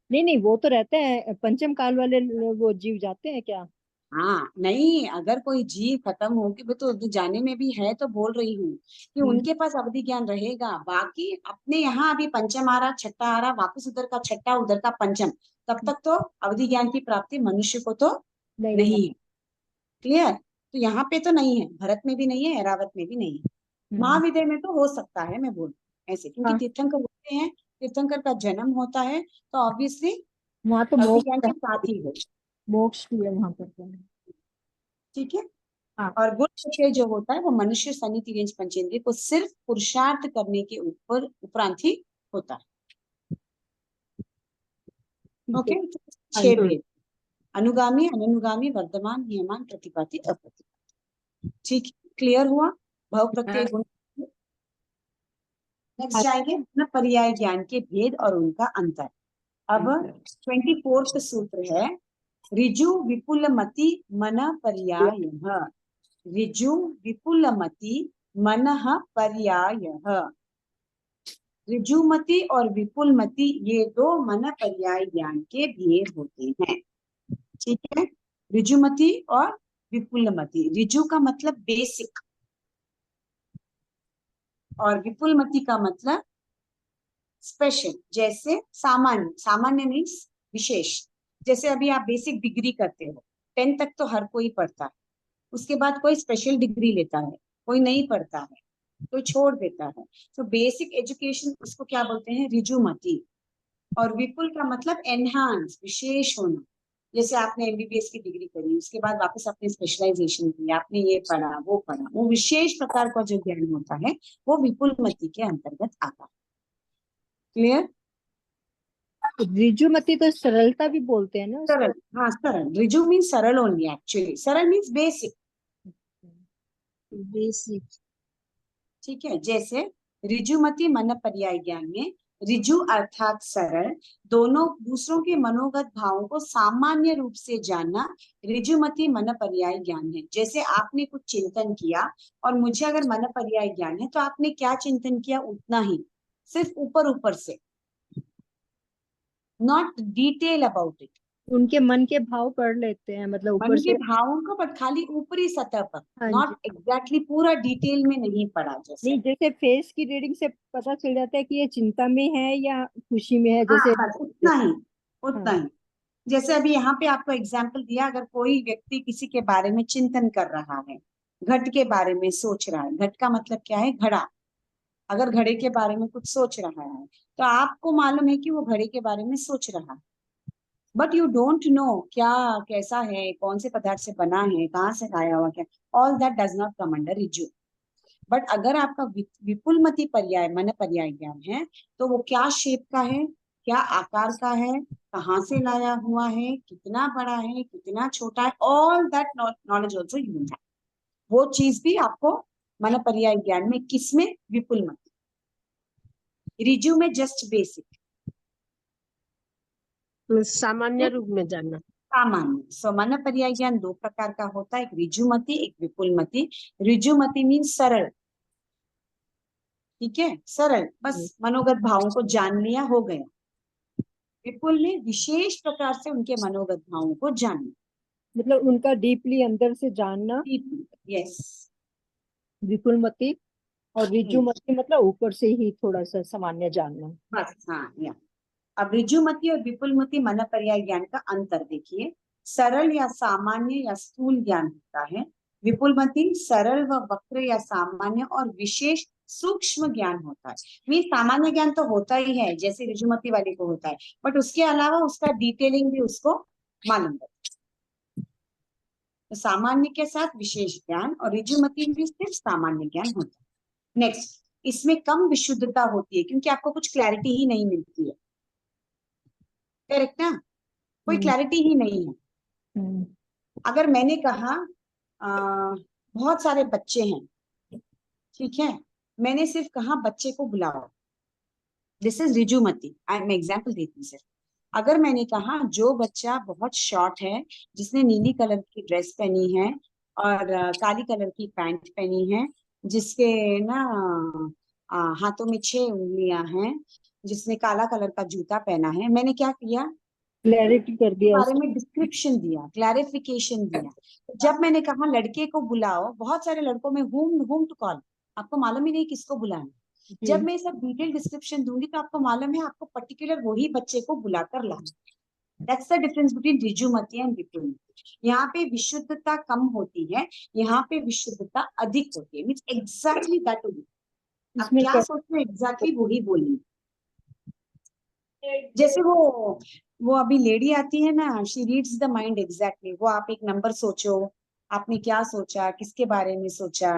नहीं नहीं, वो तो रहते हैं पंचम काल वाले वो जीव जाते हैं क्या? हाँ नहीं, अगर कोई जीव खत्म हो गया तो जाने में भी है, तो बोल रही हूँ कि हम्म। उनके पास अवधि ज्ञान रहेगा। बाकी अपने यहाँ अभी पंचम आ रहा, छठा आ रहा, वापस उधर का छठा, उधर का पंचम, तब तक तो अवधि ज्ञान की प्राप्ति मनुष्य को तो नहीं है। नहीं है। क्लियर? तो यहाँ पे तो नहीं है, भरत में भी नहीं है, ऐरावत में भी नहीं है। हम्म। महाविद्य में तो हो सकता है, मैं बोल ऐसे, क्योंकि हाँ, तीर्थंकर होते हैं, तीर्थंकर का जन्म होता है, तो ऑब्वियसली वहां तो अवधि ज्ञान मोक्ष है। के साथ ही हो। मोक्ष भी है वहां पर तो। ठीक है। हाँ। और गुण विषय जो होता है वो मनुष्य सनिति रेंज पंचेंद्रिय को सिर्फ पुरुषार्थ करने के ऊपर उपरांत ही होता है। ठीक है। ओके। हाँ छह जी। भेद: अनुगामी, अनुगामी, वर्धमान, नियमान, प्रतिपाती, अप्रतिपाती। ठीक, क्लियर हुआ? भाव प्रत्यय गुण। नेक्स्ट हाँ, जाएंगे ना, पर्याय ज्ञान के भेद और उनका अंतर। अब 24th सूत्र है, ऋजु विपुल मति मन पर्याय। ऋजु विपुल मति मन पर्याय। ऋजुमति और विपुलमति ये दो मन पर्याय ज्ञान के भेद होते हैं। ठीक है। ऋजुमति और विपुलमति, ऋजु का मतलब बेसिक और विपुलमति का मतलब स्पेशल। जैसे सामान्य, सामान्य मीन्स विशेष। जैसे अभी आप बेसिक डिग्री करते हो, 10 तक तो हर कोई पढ़ता है, उसके बाद कोई स्पेशल डिग्री लेता है, कोई नहीं पढ़ता है, कोई छोड़ देता है। तो बेसिक एजुकेशन उसको क्या बोलते हैं, ऋजुमति। और विपुल का मतलब एनहांस, विशेष होना। जैसे आपने एमबीबीएस की डिग्री करी, उसके बाद वापस आपने स्पेशलाइजेशन की, आपने ये पढ़ा वो पढ़ा, वो विशेष प्रकार का जो ज्ञान होता है वो विपुलमति के अंतर्गत आता है। क्लियर? ऋजुमति तो सरलता भी बोलते हैं ना सरल, उसको। हाँ सरल। ऋजु मीन्स सरल ओनली, एक्चुअली सरल मीन्स बेसिक। बेसिक। ठीक है। जैसे ऋजुमति मन पर्याय ज्ञान में ऋजु अर्थात सरल, दोनों दूसरों के मनोगत भावों को सामान्य रूप से जानना ऋजुमति मन पर्याय ज्ञान है। जैसे आपने कुछ चिंतन किया और मुझे अगर मन पर्याय ज्ञान है, तो आपने क्या चिंतन किया उतना ही, सिर्फ ऊपर ऊपर से, नॉट डिटेल अबाउट इट। उनके मन के भाव पढ़ लेते हैं, मतलब मन ऊपर के से। भावों को, बट खाली ऊपरी सतह पर, हाँ जी। नॉट एग्जैक्टली पूरा डिटेल में नहीं पढ़ा। जैसे नहीं, जैसे फेस की रीडिंग से पता चल जाता है कि ये चिंता में है या खुशी में है, हाँ जैसे। बस उतना ही, उतना हाँ। ही। जैसे अभी यहाँ पे आपको एग्जाम्पल दिया, अगर कोई व्यक्ति किसी के बारे में चिंतन कर रहा है, घट के बारे में सोच रहा है, घट का मतलब क्या है, घड़ा, अगर घड़े के बारे में कुछ सोच रहा है, तो आपको मालूम है कि वो घड़े के बारे में सोच रहा है, बट यू डोंट नो क्या, कैसा है, कौन से पदार्थ से बना है, कहाँ से आया हुआ, क्या, all that does not come under Riju. But अगर आपका विपुलमति पर्याय मन पर्याय ज्ञान है, तो वो क्या शेप का है, क्या आकार का है, कहाँ से लाया हुआ है, कितना बड़ा है, कितना छोटा है, all that knowledge also you will have. वो चीज भी आपको मन पर्याय ज्ञान में, किसमें, विपुलमति। रिजु में जस्ट बेसिक, सामान्य रूप में जानना। सामान्य। सो मन पर्याय ज्ञान दो प्रकार का होता है, एक ऋजुमति, एक विपुलमति। ऋजुमति मीन्स सरल, ठीक है, सरल, बस मनोगत भावों को जान लिया, हो गया। विपुल में विशेष प्रकार से उनके मनोगत भावों को जानना। मतलब उनका डीपली अंदर से जानना, यस। विपुलमति। और ऋजुमति मतलब ऊपर से ही थोड़ा सा सामान्य जानना। बस हाँ, या अब ऋजुमति और विपुलमति मन पर्याय ज्ञान का अंतर देखिए। सरल या सामान्य या स्थूल ज्ञान होता है। विपुलमति सरल व वक्र या सामान्य और विशेष सूक्ष्म ज्ञान होता है। मीन सामान्य ज्ञान तो होता ही है जैसे ऋजुमती वाले को होता है, बट उसके अलावा उसका डिटेलिंग भी उसको मालूम है। तो सामान्य के साथ विशेष ज्ञान, और ऋजुमती में सिर्फ सामान्य ज्ञान होता है। नेक्स्ट, इसमें कम विशुद्धता होती है क्योंकि आपको कुछ क्लैरिटी ही नहीं मिलती है। करेक्ट ना? कोई क्लैरिटी ही नहीं है। अगर मैंने कहा बहुत सारे बच्चे हैं, ठीक है, मैंने सिर्फ कहा बच्चे को बुलाओ, दिस इज ऋजुमती। मैं एग्जाम्पल देती हूँ सिर्फ। अगर मैंने कहा जो बच्चा बहुत शॉर्ट है, जिसने नीली कलर की ड्रेस पहनी है और काली कलर की पैंट पहनी है, जिसके ना हाथों में 6 उंगलियां हैं, जिसने काला कलर का जूता पहना है, मैंने क्या किया? क्लैरिटी कर दिया बारे उसको। में डिस्क्रिप्शन दिया, क्लैरिफिकेशन दिया। जब मैंने कहा लड़के को बुलाओ, बहुत सारे लड़कों में whom टू कॉल, आपको मालूम ही नहीं किसको बुलाना। जी। जब मैं सब डिटेल डिस्क्रिप्शन दूंगी तो आपको मालूम है आपको पर्टिकुलर वही बच्चे को बुलाकर लाना। That's the difference between Rijumati and Vipulamati. यहाँ पे विशुद्धता कम होती है, यहाँ पे विशुद्धता अधिक होती है। मीन्स एग्जैक्टली दैट होगी, आप इसमें क्या सोच रहे हो एग्जैक्टली वही बोलिए। जैसे वो अभी लेडी आती है ना, she reads the mind exactly. वो आप एक नंबर सोचो, आपने क्या सोचा, किसके बारे में सोचा,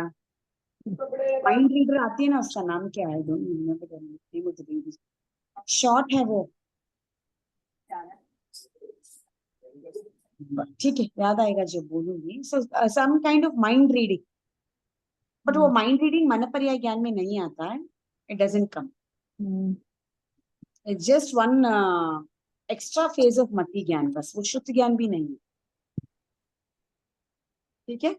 माइंड रीडर आती है ना, उसका नाम क्या है? शॉर्ट है वो, ठीक है, याद आएगा जब बोलूंगी। Some kind of mind reading, but वो माइंड रीडिंग मन पर्याय ज्ञान में नहीं आता है, it doesn't come. It's just one extra phase of mati gyan, बस, वो शुद्ध ज्ञान भी नहीं है। ठीक है,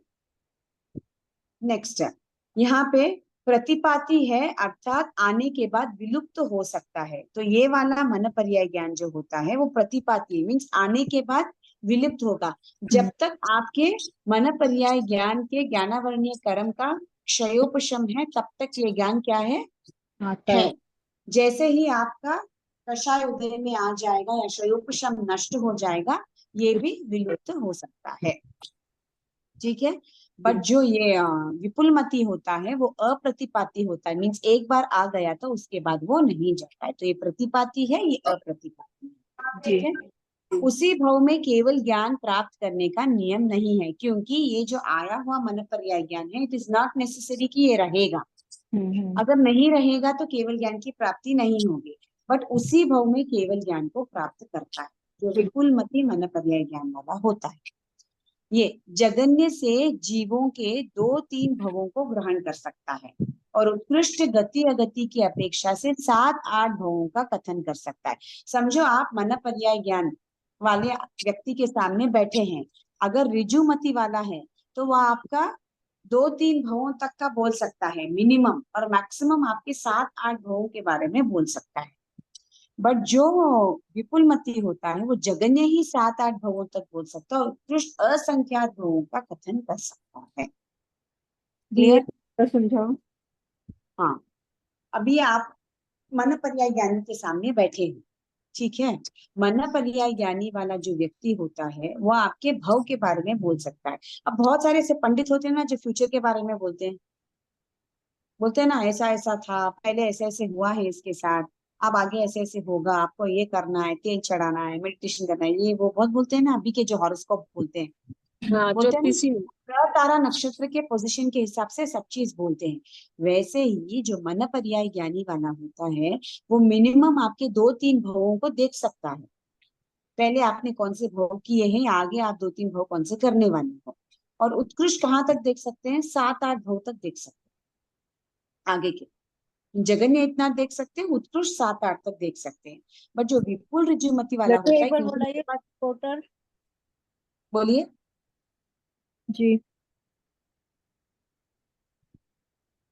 नेक्स्ट है, यहाँ पे प्रतिपाती है, अर्थात आने के बाद विलुप्त हो सकता है। तो ये वाला मन पर्याय ज्ञान जो होता है वो प्रतिपाती मीन्स आने के बाद विलुप्त होगा। जब तक आपके मन पर्याय ज्ञान के ज्ञानावरणीय कर्म का क्षयोपशम है, तब तक ये ज्ञान क्या है? है। जैसे ही आपका कषाय उदय में आ जाएगा या क्षयोपशम नष्ट हो जाएगा, ये भी विलुप्त हो सकता है। ठीक है, बट जो ये विपुलमती होता है वो अप्रतिपाती होता है। मीन्स एक बार आ गया तो उसके बाद वो नहीं जाता है। तो ये प्रतिपाती है, ये अप्रतिपाती है। ठीक है, उसी भाव में केवल ज्ञान प्राप्त करने का नियम नहीं है, क्योंकि ये जो आया हुआ मन पर्याय ज्ञान है, इट इज नॉट नेसेसरी कि ये रहेगा। अगर नहीं रहेगा तो केवल ज्ञान की प्राप्ति नहीं होगी, बट उसी भाव में केवल ज्ञान को प्राप्त करता है जो विपुलमती मन पर्याय ज्ञान वाला होता है। ये जगन्य से जीवों के 2-3 भवों को ग्रहण कर सकता है और उत्कृष्ट गति अगति की अपेक्षा से 7-8 भवों का कथन कर सकता है। समझो आप मन पर्याय ज्ञान वाले व्यक्ति के सामने बैठे हैं, अगर ऋजुमती वाला है तो वह आपका 2-3 भवों तक का बोल सकता है मिनिमम, और मैक्सिमम आपके 7-8 भवों के बारे में बोल सकता है। बट जो विपुलमती होता है वो जगन्य ही 7-8 भवों तक बोल सकता है और उत्कृष्ट असंख्यात भवों का कथन कर सकता है। क्लियर? समझाओ। हाँ, अभी आप मन पर्याय ज्ञानी के सामने बैठे हैं, ठीक है, मन पर्याय ज्ञानी वाला जो व्यक्ति होता है वो आपके भव के बारे में बोल सकता है। अब बहुत सारे ऐसे पंडित होते हैं ना जो फ्यूचर के बारे में बोलते हैं ना, ऐसा ऐसा था पहले, ऐसे ऐसे हुआ है इसके साथ, अब आगे ऐसे ऐसे होगा, आपको ये करना है, तेल चढ़ाना है, मेडिटेशन करना है, ये वो बहुत बोलते हैं ना। अभी के जो हॉरोस्कोप बोलते हैं, हाँ, बोलते हैं ज्योतिषी। ना, ग्रह तारा नक्षत्र के पोजीशन के हिसाब से सब चीज बोलते हैं। वैसे ही जो मन पर्याय ज्ञानी वाला होता है वो मिनिमम आपके 2-3 भवों को देख सकता है। पहले आपने कौन से भव किए हैं, आगे आप 2-3 भव कौन से करने वाले हो, और उत्कृष्ट कहाँ तक देख सकते हैं? 7-8 भव तक देख सकते हैं। आगे के जगन्य इतना देख सकते हैं, उत्कृष्ट 7-8 तक देख सकते हैं। बट जो विपुल ऋजुमती वाला होता है, एक बार इनके बोलाइए पास- पोर्टर। बोलिए। जी।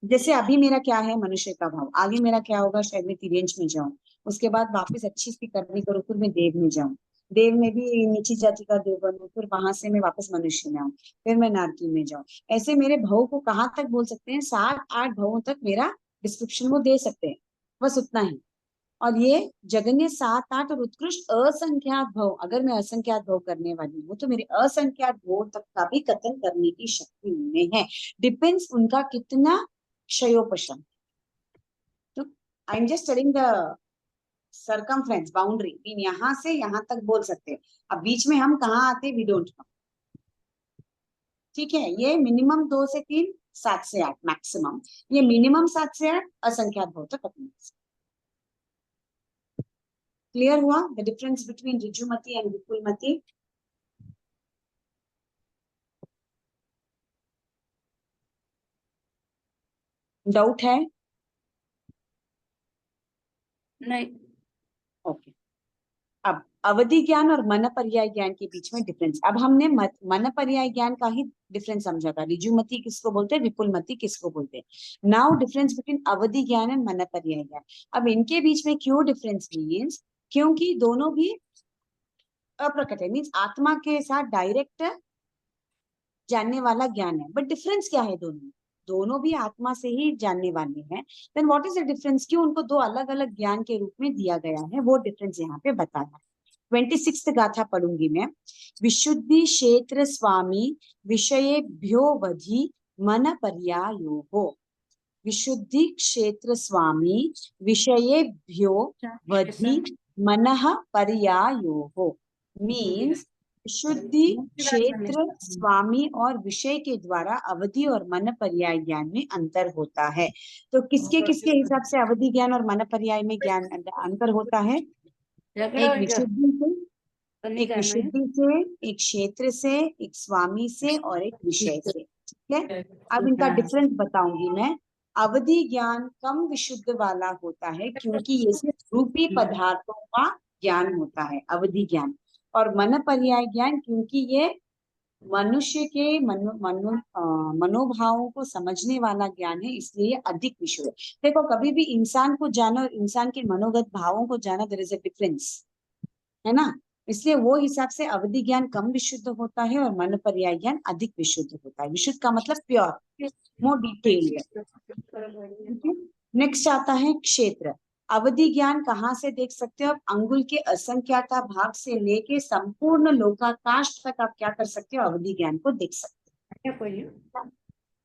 जैसे अभी मेरा क्या है, मनुष्य का भाव, आगे मेरा क्या होगा, शायद मैं तिर्यंच में जाऊं, उसके बाद वापस अच्छी सी करनी करूँ, फिर मैं देव में जाऊं, देव में भी नीची जाति का देव बनूं, फिर वहां से मैं वापस मनुष्य में आऊं, फिर मैं नारकी में जाऊं। ऐसे मेरे भाव को कहाँ तक बोल सकते हैं? 7-8 भावों तक मेरा डिस्क्रिप्शन वो दे सकते हैं, बस उतना ही। और ये जगन्य 7-8 और उत्कृष्ट असंख्यात भव, अगर मैं असंख्यात भव करने वाली हूँ तो मेरे असंख्यात भव तक का भी कथन करने की शक्ति उनमें है। डिपेंड्स उनका कितना क्षयोपशम, I am just telling the circumference boundary, mean यहाँ से यहाँ तक बोल सकते हैं। अब बीच में हम कहाँ आते वी डोंट नो। ठीक है, ये मिनिमम 2 से 3, 7 से 8 मैक्सिमम। ये मिनिमम 7 से 8 असंख्यात बहुतक अपनी। क्लियर हुआ the difference between Rijumati and Vipulamati? Doubt है? नहीं। ओके। अब अवधि ज्ञान और मन पर्याय ज्ञान के बीच में डिफरेंस। अब हमने मन पर्याय ज्ञान का ही डिफरेंस समझा था। ऋजुमती किसको बोलते हैं, विपुलमती किसको बोलते हैं। नाउ डिफरेंस बिटवीन अवधि ज्ञान एंड मन पर्याय ज्ञान। अब इनके बीच में क्यों डिफरेंस मीन्स, क्योंकि दोनों भी अप्रकट है, मीन्स आत्मा के साथ डायरेक्ट जानने वाला ज्ञान है। बट डिफरेंस क्या है दोनों में? दोनों भी आत्मा से ही जानने वाले हैं। Then what is the difference? क्यों उनको दो अलग अलग ज्ञान के रूप में दिया गया है, वो डिफरेंस यहाँ पे बताया। 26th गाथा पढ़ूंगी मैं। विशुद्धि क्षेत्र स्वामी विषयेभ्यो वधि मन पर्यायो। विशुद्धि क्षेत्र स्वामी विषयेभ्यो वधि मनः पर्यायो मीन्स विशुद्धि क्षेत्र स्वामी और विषय के द्वारा अवधि और मन पर्याय ज्ञान में अंतर होता है। तो किसके किसके हिसाब से अवधि ज्ञान और मन पर्याय में ज्ञान अंतर होता है? एक विशुद्धि से, एक क्षेत्र से, एक स्वामी से और एक विषय से। ठीक है, अब इनका डिफरेंस बताऊंगी मैं। अवधि ज्ञान कम विशुद्ध वाला होता है क्योंकि ये सिर्फ रूपी पदार्थों का ज्ञान होता है, अवधि ज्ञान। और मन पर्याय ज्ञान क्योंकि ये मनुष्य के मनोभावों को समझने वाला ज्ञान है, इसलिए ये अधिक विशुद्ध है। देखो, कभी भी इंसान को जानो और इंसान के मनोगत भावों को जाना, देयर इज अ डिफरेंस, है ना। इसलिए वो हिसाब से अवधि ज्ञान कम विशुद्ध होता है और मन पर्याय ज्ञान अधिक विशुद्ध होता है। विशुद्ध का मतलब प्योर, मोर डिटेल्ड। नेक्स्ट आता है क्षेत्र। अवधि ज्ञान कहाँ से देख सकते हो आप? अंगुल के असंख्याता भाग से लेके संपूर्ण लोकाकाश तक आप क्या कर सकते हो? अवधि ज्ञान को देख सकते हो।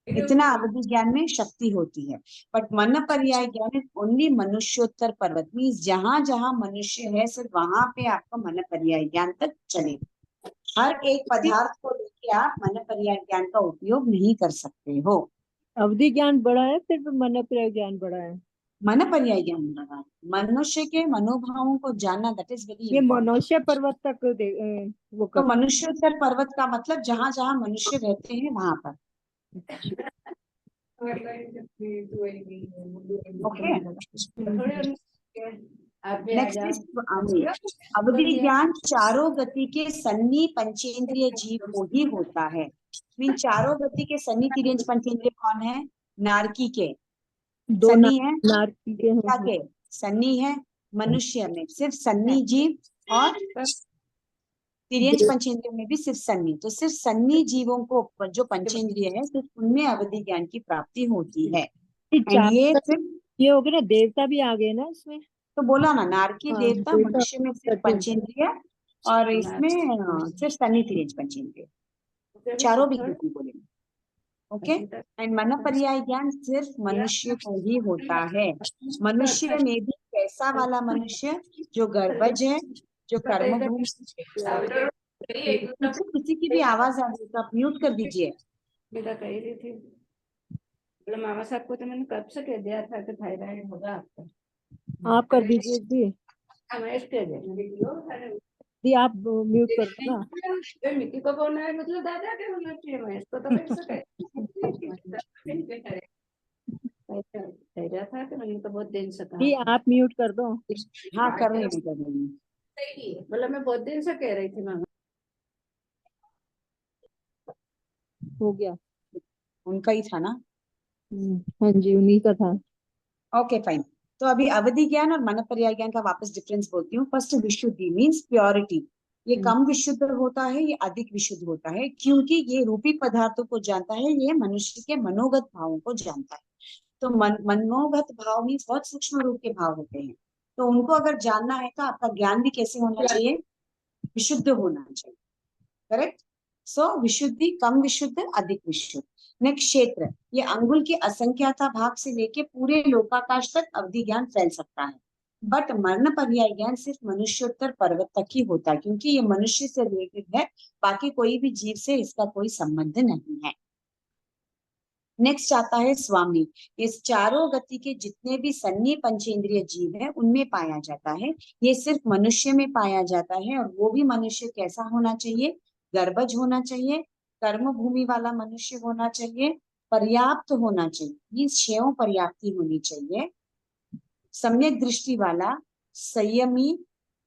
इतना अवधि ज्ञान में शक्ति होती है। बट मन पर्याय ज्ञान ओनली मनुष्योत्तर पर्वत, मीन्स जहां जहां मनुष्य है सिर्फ वहां पे आपका मन पर्याय ज्ञान तक चलेगा। हर एक पदार्थ को लेके आप मन पर्याय ज्ञान का उपयोग नहीं कर सकते हो। अवधि ज्ञान बड़ा है फिर भी मन पर्याय ज्ञान बड़ा है। मन पर्याय ज्ञान बड़ा है। मनुष्य के मनोभावों को जानना, दैट इज वेरी ये इंपॉर्टेंट। मनुष्य पर्वत तक वो तो कर। मनुष्योत्तर पर्वत का मतलब जहां जहां मनुष्य रहते हैं वहां पर। ओके, नेक्स्ट इज अवधि ज्ञान चारों गति के सन्नी पंचेंद्रिय जीव को ही होता है। मीन चारों गति के सन्नी तिर्यंच पंचेंद्रिय कौन है? नारकी के दो सन्नी है, नारकी के क्या हैं। के सन्नी है। मनुष्य में सिर्फ सन्नी जीव और तिर्यंच पंचेंद्रिय में भी सिर्फ सन्नी। तो सिर्फ सन्नी जीवों को जो पंचेंद्रिय है सिर्फ उनमें अवधि ज्ञान की प्राप्ति होती है। एंड ये सिर्फ ये हो गया ना, देवता भी आ गए ना इसमें। तो बोला ना, नारकी हाँ, देवता, देवता मनुष्य में सिर्फ पंचेंद्रिय और इसमें सिर्फ सन्नी तिर्यंच पंचेंद्रिय, चारों भी गति बोले। ओके, एंड मन पर्याय ज्ञान सिर्फ मनुष्य को ही होता है। मनुष्य में भी कैसा वाला मनुष्य? जो गर्भज है, जो कर्मभूमि। किसी की भी आवाज आ रही है तो आप म्यूट कर दीजिए। बेटा कह रही थी, बोले मामा साहब को तो मैंने कब से कह दिया था कि थायराइड होगा आपका। आप कर दीजिए दी। रमेश कह दे दी आप म्यूट कर दो ना। मिट्टी को कौन है, मतलब दादा के होना चाहिए। महेश को तो कैसे कह रहा था कि मैंने तो बहुत दिन से दी कहा। आप म्यूट कर दो। हाँ, कर रही हूँ, कर रही हूँ। बोला मैं बहुत दिन से कह रही थी मामा। हो गया। उनका ही था ना? हाँ जी, उन्हीं का था। Okay fine. तो अभी अवधि ज्ञान और मन पर्याय ज्ञान का वापस डिफरेंस बोलती हूँ। फर्स्ट, विशुद्धि मीन्स प्योरिटी। ये कम विशुद्ध होता है, ये अधिक विशुद्ध होता है क्योंकि ये रूपी पदार्थों को जानता है, ये मनुष्य के मनोगत भावों को जानता है। तो मनोगत भाव मीन्स बहुत सूक्ष्म रूप के भाव होते हैं। तो उनको अगर जानना है तो आपका ज्ञान भी कैसे होना चाहिए? विशुद्ध होना चाहिए। करेक्ट। सो विशुद्धि, कम विशुद्ध, अधिक विशुद्ध। नेक्स्ट क्षेत्र, ये अंगुल के असंख्याता भाग से लेके पूरे लोकाकाश तक अवधि ज्ञान फैल सकता है, बट मरण पर्याय ज्ञान सिर्फ मनुष्योत्तर पर्वत तक ही होता है, क्योंकि ये मनुष्य से रिलेटेड है, बाकी कोई भी जीव से इसका कोई संबंध नहीं है। नेक्स्ट आता है स्वामी। इस चारों गति के जितने भी सन्नी पंचेंद्रिय जीव है उनमें पाया जाता है, ये सिर्फ मनुष्य में पाया जाता है, और वो भी मनुष्य कैसा होना चाहिए? गर्भज होना चाहिए, कर्म भूमि वाला मनुष्य होना चाहिए, पर्याप्त होना चाहिए, ये छयों पर्याप्ति होनी चाहिए, सम्यक दृष्टि वाला, संयमी,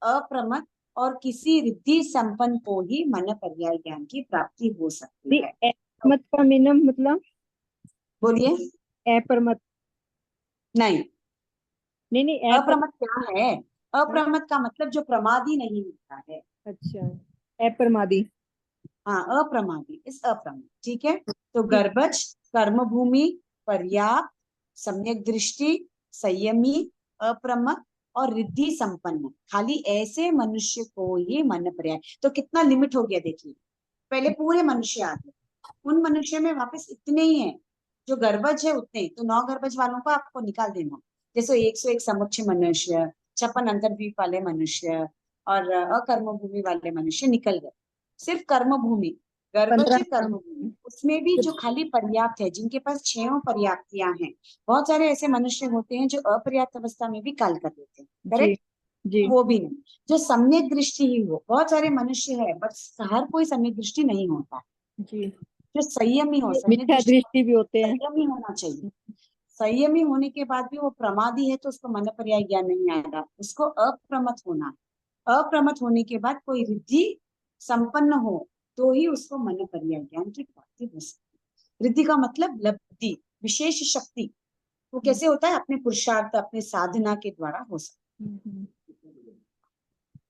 अप्रमत्त और किसी रिद्धि संपन्न को ही मन पर्याय ज्ञान की प्राप्ति हो सकती है। मत का मीनम मतलब बोलिए। अप्रमत? नहीं, नहीं नहीं, अप्रमत्त क्या है? अप्रमत्त का मतलब जो प्रमादी नहीं होता है। अच्छा, अप्रमादी। हाँ, अप्रमादी इस अप्रमत्त, ठीक है। तो गर्भज, कर्मभूमि, पर्याप्त, सम्यक दृष्टि, संयमी, अप्रमत्त और रिद्धि संपन्न, खाली ऐसे मनुष्य को ही मन पर्याय। तो कितना लिमिट हो गया देखिए, पहले पूरे मनुष्य आ गए, उन मनुष्य में वापस इतने ही हैं जो गर्भज है उतने, तो 9 गर्भज वालों को आपको निकाल देना। जैसे 101 समुच्च मनुष्य, 56 अंतर्द्वीप वाले मनुष्य और अकर्म भूमि वाले मनुष्य निकल गए। सिर्फ कर्म भूमि, गर्भज 15 कर्म भूमि, उसमें भी जो खाली पर्याप्त है, जिनके पास 6 पर्याप्तियां हैं, बहुत सारे ऐसे मनुष्य होते हैं जो अपर्याप्त अवस्था में भी काल कर देते हैं, जी करेक्ट? जी वो भी नहीं, जो सम्यक दृष्टि ही हो, बहुत सारे मनुष्य है बट हर कोई सम्यक दृष्टि नहीं होता, जी। जो संयमी हो, सम्यक मिथ्या दृष्टि दृष्टि भी होते हैं। संयमी होना चाहिए। संयमी होने के बाद भी वो प्रमादी है तो उसको मन पर्याय ज्ञान नहीं आएगा, उसको अप्रमत होना है। अप्रमत होने के बाद कोई रिद्धि संपन्न हो तो ही उसको मन पर्याय ज्ञान की प्राप्ति हो सकती है। रिद्धि का मतलब लब्धि, विशेष शक्ति। वो कैसे होता है? अपने पुरुषार्थ, अपने साधना के द्वारा हो सकता है।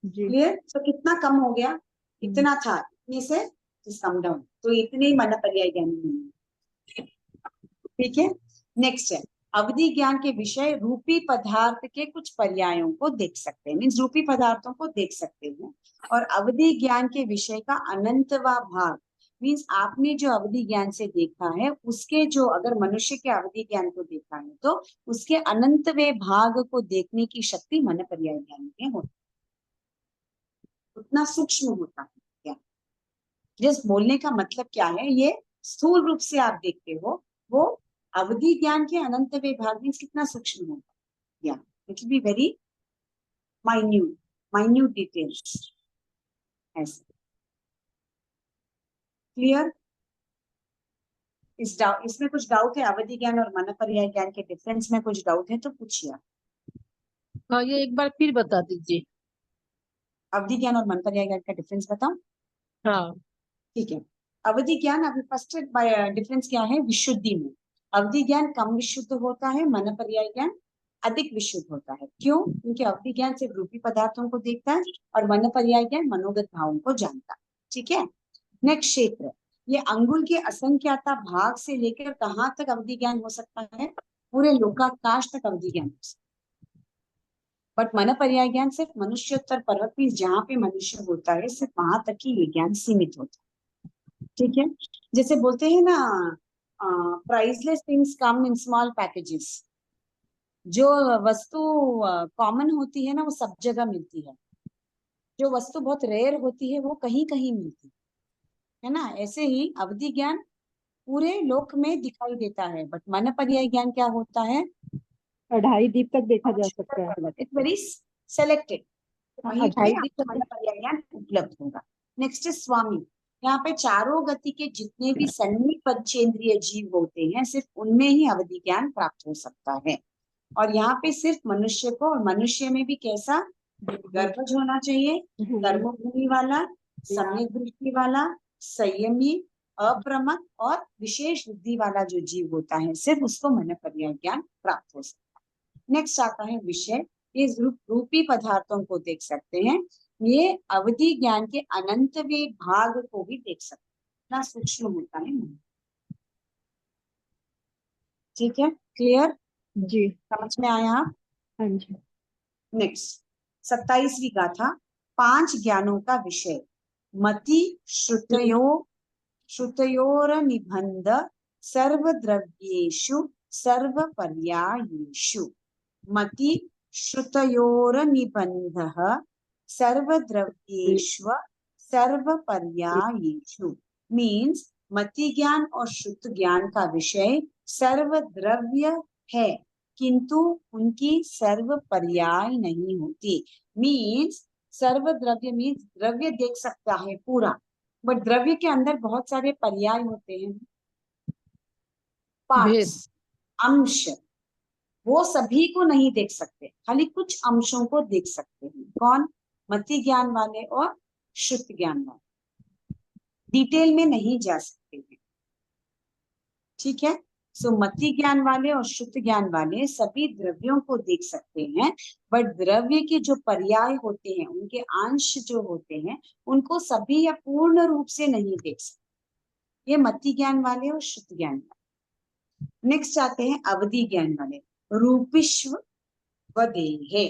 जी। क्लियर? तो कितना कम हो गया? इतना था, इतने से कम डाउन, तो इतने ही मन पर्याय ज्ञान नहीं। ठीक है। नेक्स्ट है, अवधि ज्ञान के विषय रूपी पदार्थ के कुछ पर्यायों को देख सकते हैं, मीन्स रूपी पदार्थों को देख सकते हैं। और अवधि ज्ञान के विषय का अनंतवा भाग, मीन्स आपने जो अवधि ज्ञान से देखा है उसके जो, अगर मनुष्य के अवधि ज्ञान को देखा है तो उसके अनंतवे भाग को देखने की शक्ति मन पर्याय ज्ञान में होती है, उतना सूक्ष्म होता है ज्ञान। जिस बोलने का मतलब क्या है, ये स्थूल रूप से आप देखते हो, वो अवधि ज्ञान के अनंत विभाग में कितना सूक्ष्म होगा ज्ञान, it will be very minute, minute details ऐसे। क्लियर? इसमें कुछ डाउट है? अवधि ज्ञान और मन पर्याय ज्ञान के डिफरेंस में कुछ डाउट है तो पूछिए। हाँ, ये एक बार फिर बता दीजिए। अवधि ज्ञान और मन पर्याय ज्ञान का डिफरेंस बताओ। हाँ। ठीक है। अवधि ज्ञान, अभी फर्स्ट डिफरेंस क्या है? विशुद्धि में अवधि ज्ञान कम विशुद्ध होता है, मन पर्याय ज्ञान अधिक विशुद्ध होता है। क्यों? क्योंकि अवधि ज्ञान सिर्फ रूपी पदार्थों को देखता है और मन पर्याय ज्ञान मनोगत भावों को जानता है। ठीक है। नेक्स्ट क्षेत्र, ये अंगुल के असंख्याता भाग से लेकर कहाँ तक अवधि ज्ञान हो सकता है? पूरे लोकाकाश तक अवधि ज्ञान हो सकता है। बट मन पर्याय ज्ञान सिर्फ मनुष्योत्तर पर्वत में जहाँ पे मनुष्य होता है, सिर्फ वहां तक ही ये ज्ञान सीमित होता है। ठीक है। जैसे बोलते हैं ना, priceless things come in small packages. जो वस्तु कॉमन होती है ना, वो सब जगह मिलती है, जो वस्तु बहुत रेयर होती है वो कहीं कहीं मिलती है ना। ऐसे ही अवधि ज्ञान पूरे लोक में दिखाई देता है, बट मन पर्याय ज्ञान क्या होता है? 2.5 दीप तक देखा जा सकता है। इट्स वेरी सेलेक्टेड, वहीं पे 2.5 दीप आपको मन तक। पर्याय ज्ञान उपलब्ध होगा। नेक्स्ट है स्वामी। यहाँ पे चारों गति के जितने भी सन्निहित पंचेंद्रिय जीव होते हैं, सिर्फ उनमें ही अवधि ज्ञान प्राप्त हो सकता है। और यहाँ पे सिर्फ मनुष्य को, और मनुष्य में भी कैसा? गर्भज होना चाहिए, कर्मभूमि वाला, सम्यक दृष्टि वाला, संयमी, अप्रमत्त और विशेष बुद्धि वाला जो जीव होता है, सिर्फ उसको मन पर्याय ज्ञान प्राप्त हो सकता है। नेक्स्ट आता है विषय, ये रूपी पदार्थों को देख सकते हैं, ये अवधि ज्ञान के अनंत भाग को भी देख सकते हैं, इतना सूक्ष्म होता है। ठीक है। क्लियर? जी। समझ में आया? हाँ जी। नेक्स्ट 27वीं गाथा, 5 ज्ञानों का विषय, मति, श्रुतयो, श्रुतयोर निबंध सर्वद्रव्येषु सर्वपर्यायेषु। मति श्रुतयोर निबंधः सर्वद्रव्येषु सर्वपर्यायेषु मीन्स मति ज्ञान और श्रुत ज्ञान का विषय सर्वद्रव्य है, किंतु उनकी सर्व पर्याय नहीं होती। मीन्स सर्वद्रव्य मीन्स द्रव्य देख सकता है पूरा, बट द्रव्य के अंदर बहुत सारे पर्याय होते हैं, पार्ट्स, अंश, वो सभी को नहीं देख सकते, खाली कुछ अंशों को देख सकते हैं। कौन? मति ज्ञान वाले और श्रुत ज्ञान वाले, डिटेल में नहीं जा सकते हैं। ठीक है, सो मति ज्ञान वाले और शुद्ध ज्ञान वाले सभी द्रव्यों को देख सकते हैं, बट द्रव्य के जो पर्याय होते हैं, उनके अंश जो होते हैं, उनको सभी या पूर्ण रूप से नहीं देख सकते। ये मति ज्ञान वाले और शुद्ध ज्ञान वाले। नेक्स्ट आते हैं अवधि ज्ञान वाले। रूपिष्व वदेहे।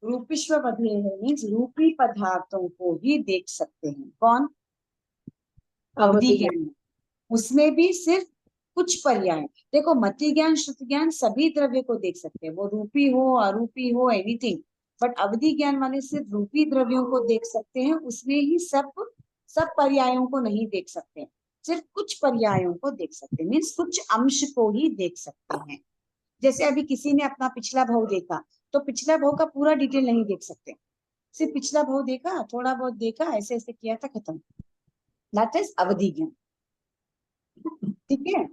रूपिष्व वदेहे मीन्स रूपी पदार्थों को भी देख सकते हैं। कौन? अवधि ज्ञान। उसमें भी सिर्फ कुछ पर्याय। देखो, मति ज्ञान श्रुत ज्ञान सभी द्रव्य को देख सकते हैं, वो रूपी हो अरूपी हो एनीथिंग, बट अवधि ज्ञान वाले सिर्फ रूपी द्रव्यों को देख सकते हैं, उसमें ही सब पर्यायों को नहीं देख सकते, सिर्फ कुछ पर्यायों को देख सकते हैं, मीन्स कुछ अंश को ही देख सकते हैं। जैसे अभी किसी ने अपना पिछला भाव देखा, तो पिछला भाव का पूरा डिटेल नहीं देख सकते, सिर्फ पिछला भाव देखा, थोड़ा बहुत देखा, ऐसे ऐसे किया था, खत्म। दैट इज अवधि ज्ञान। ठीक है।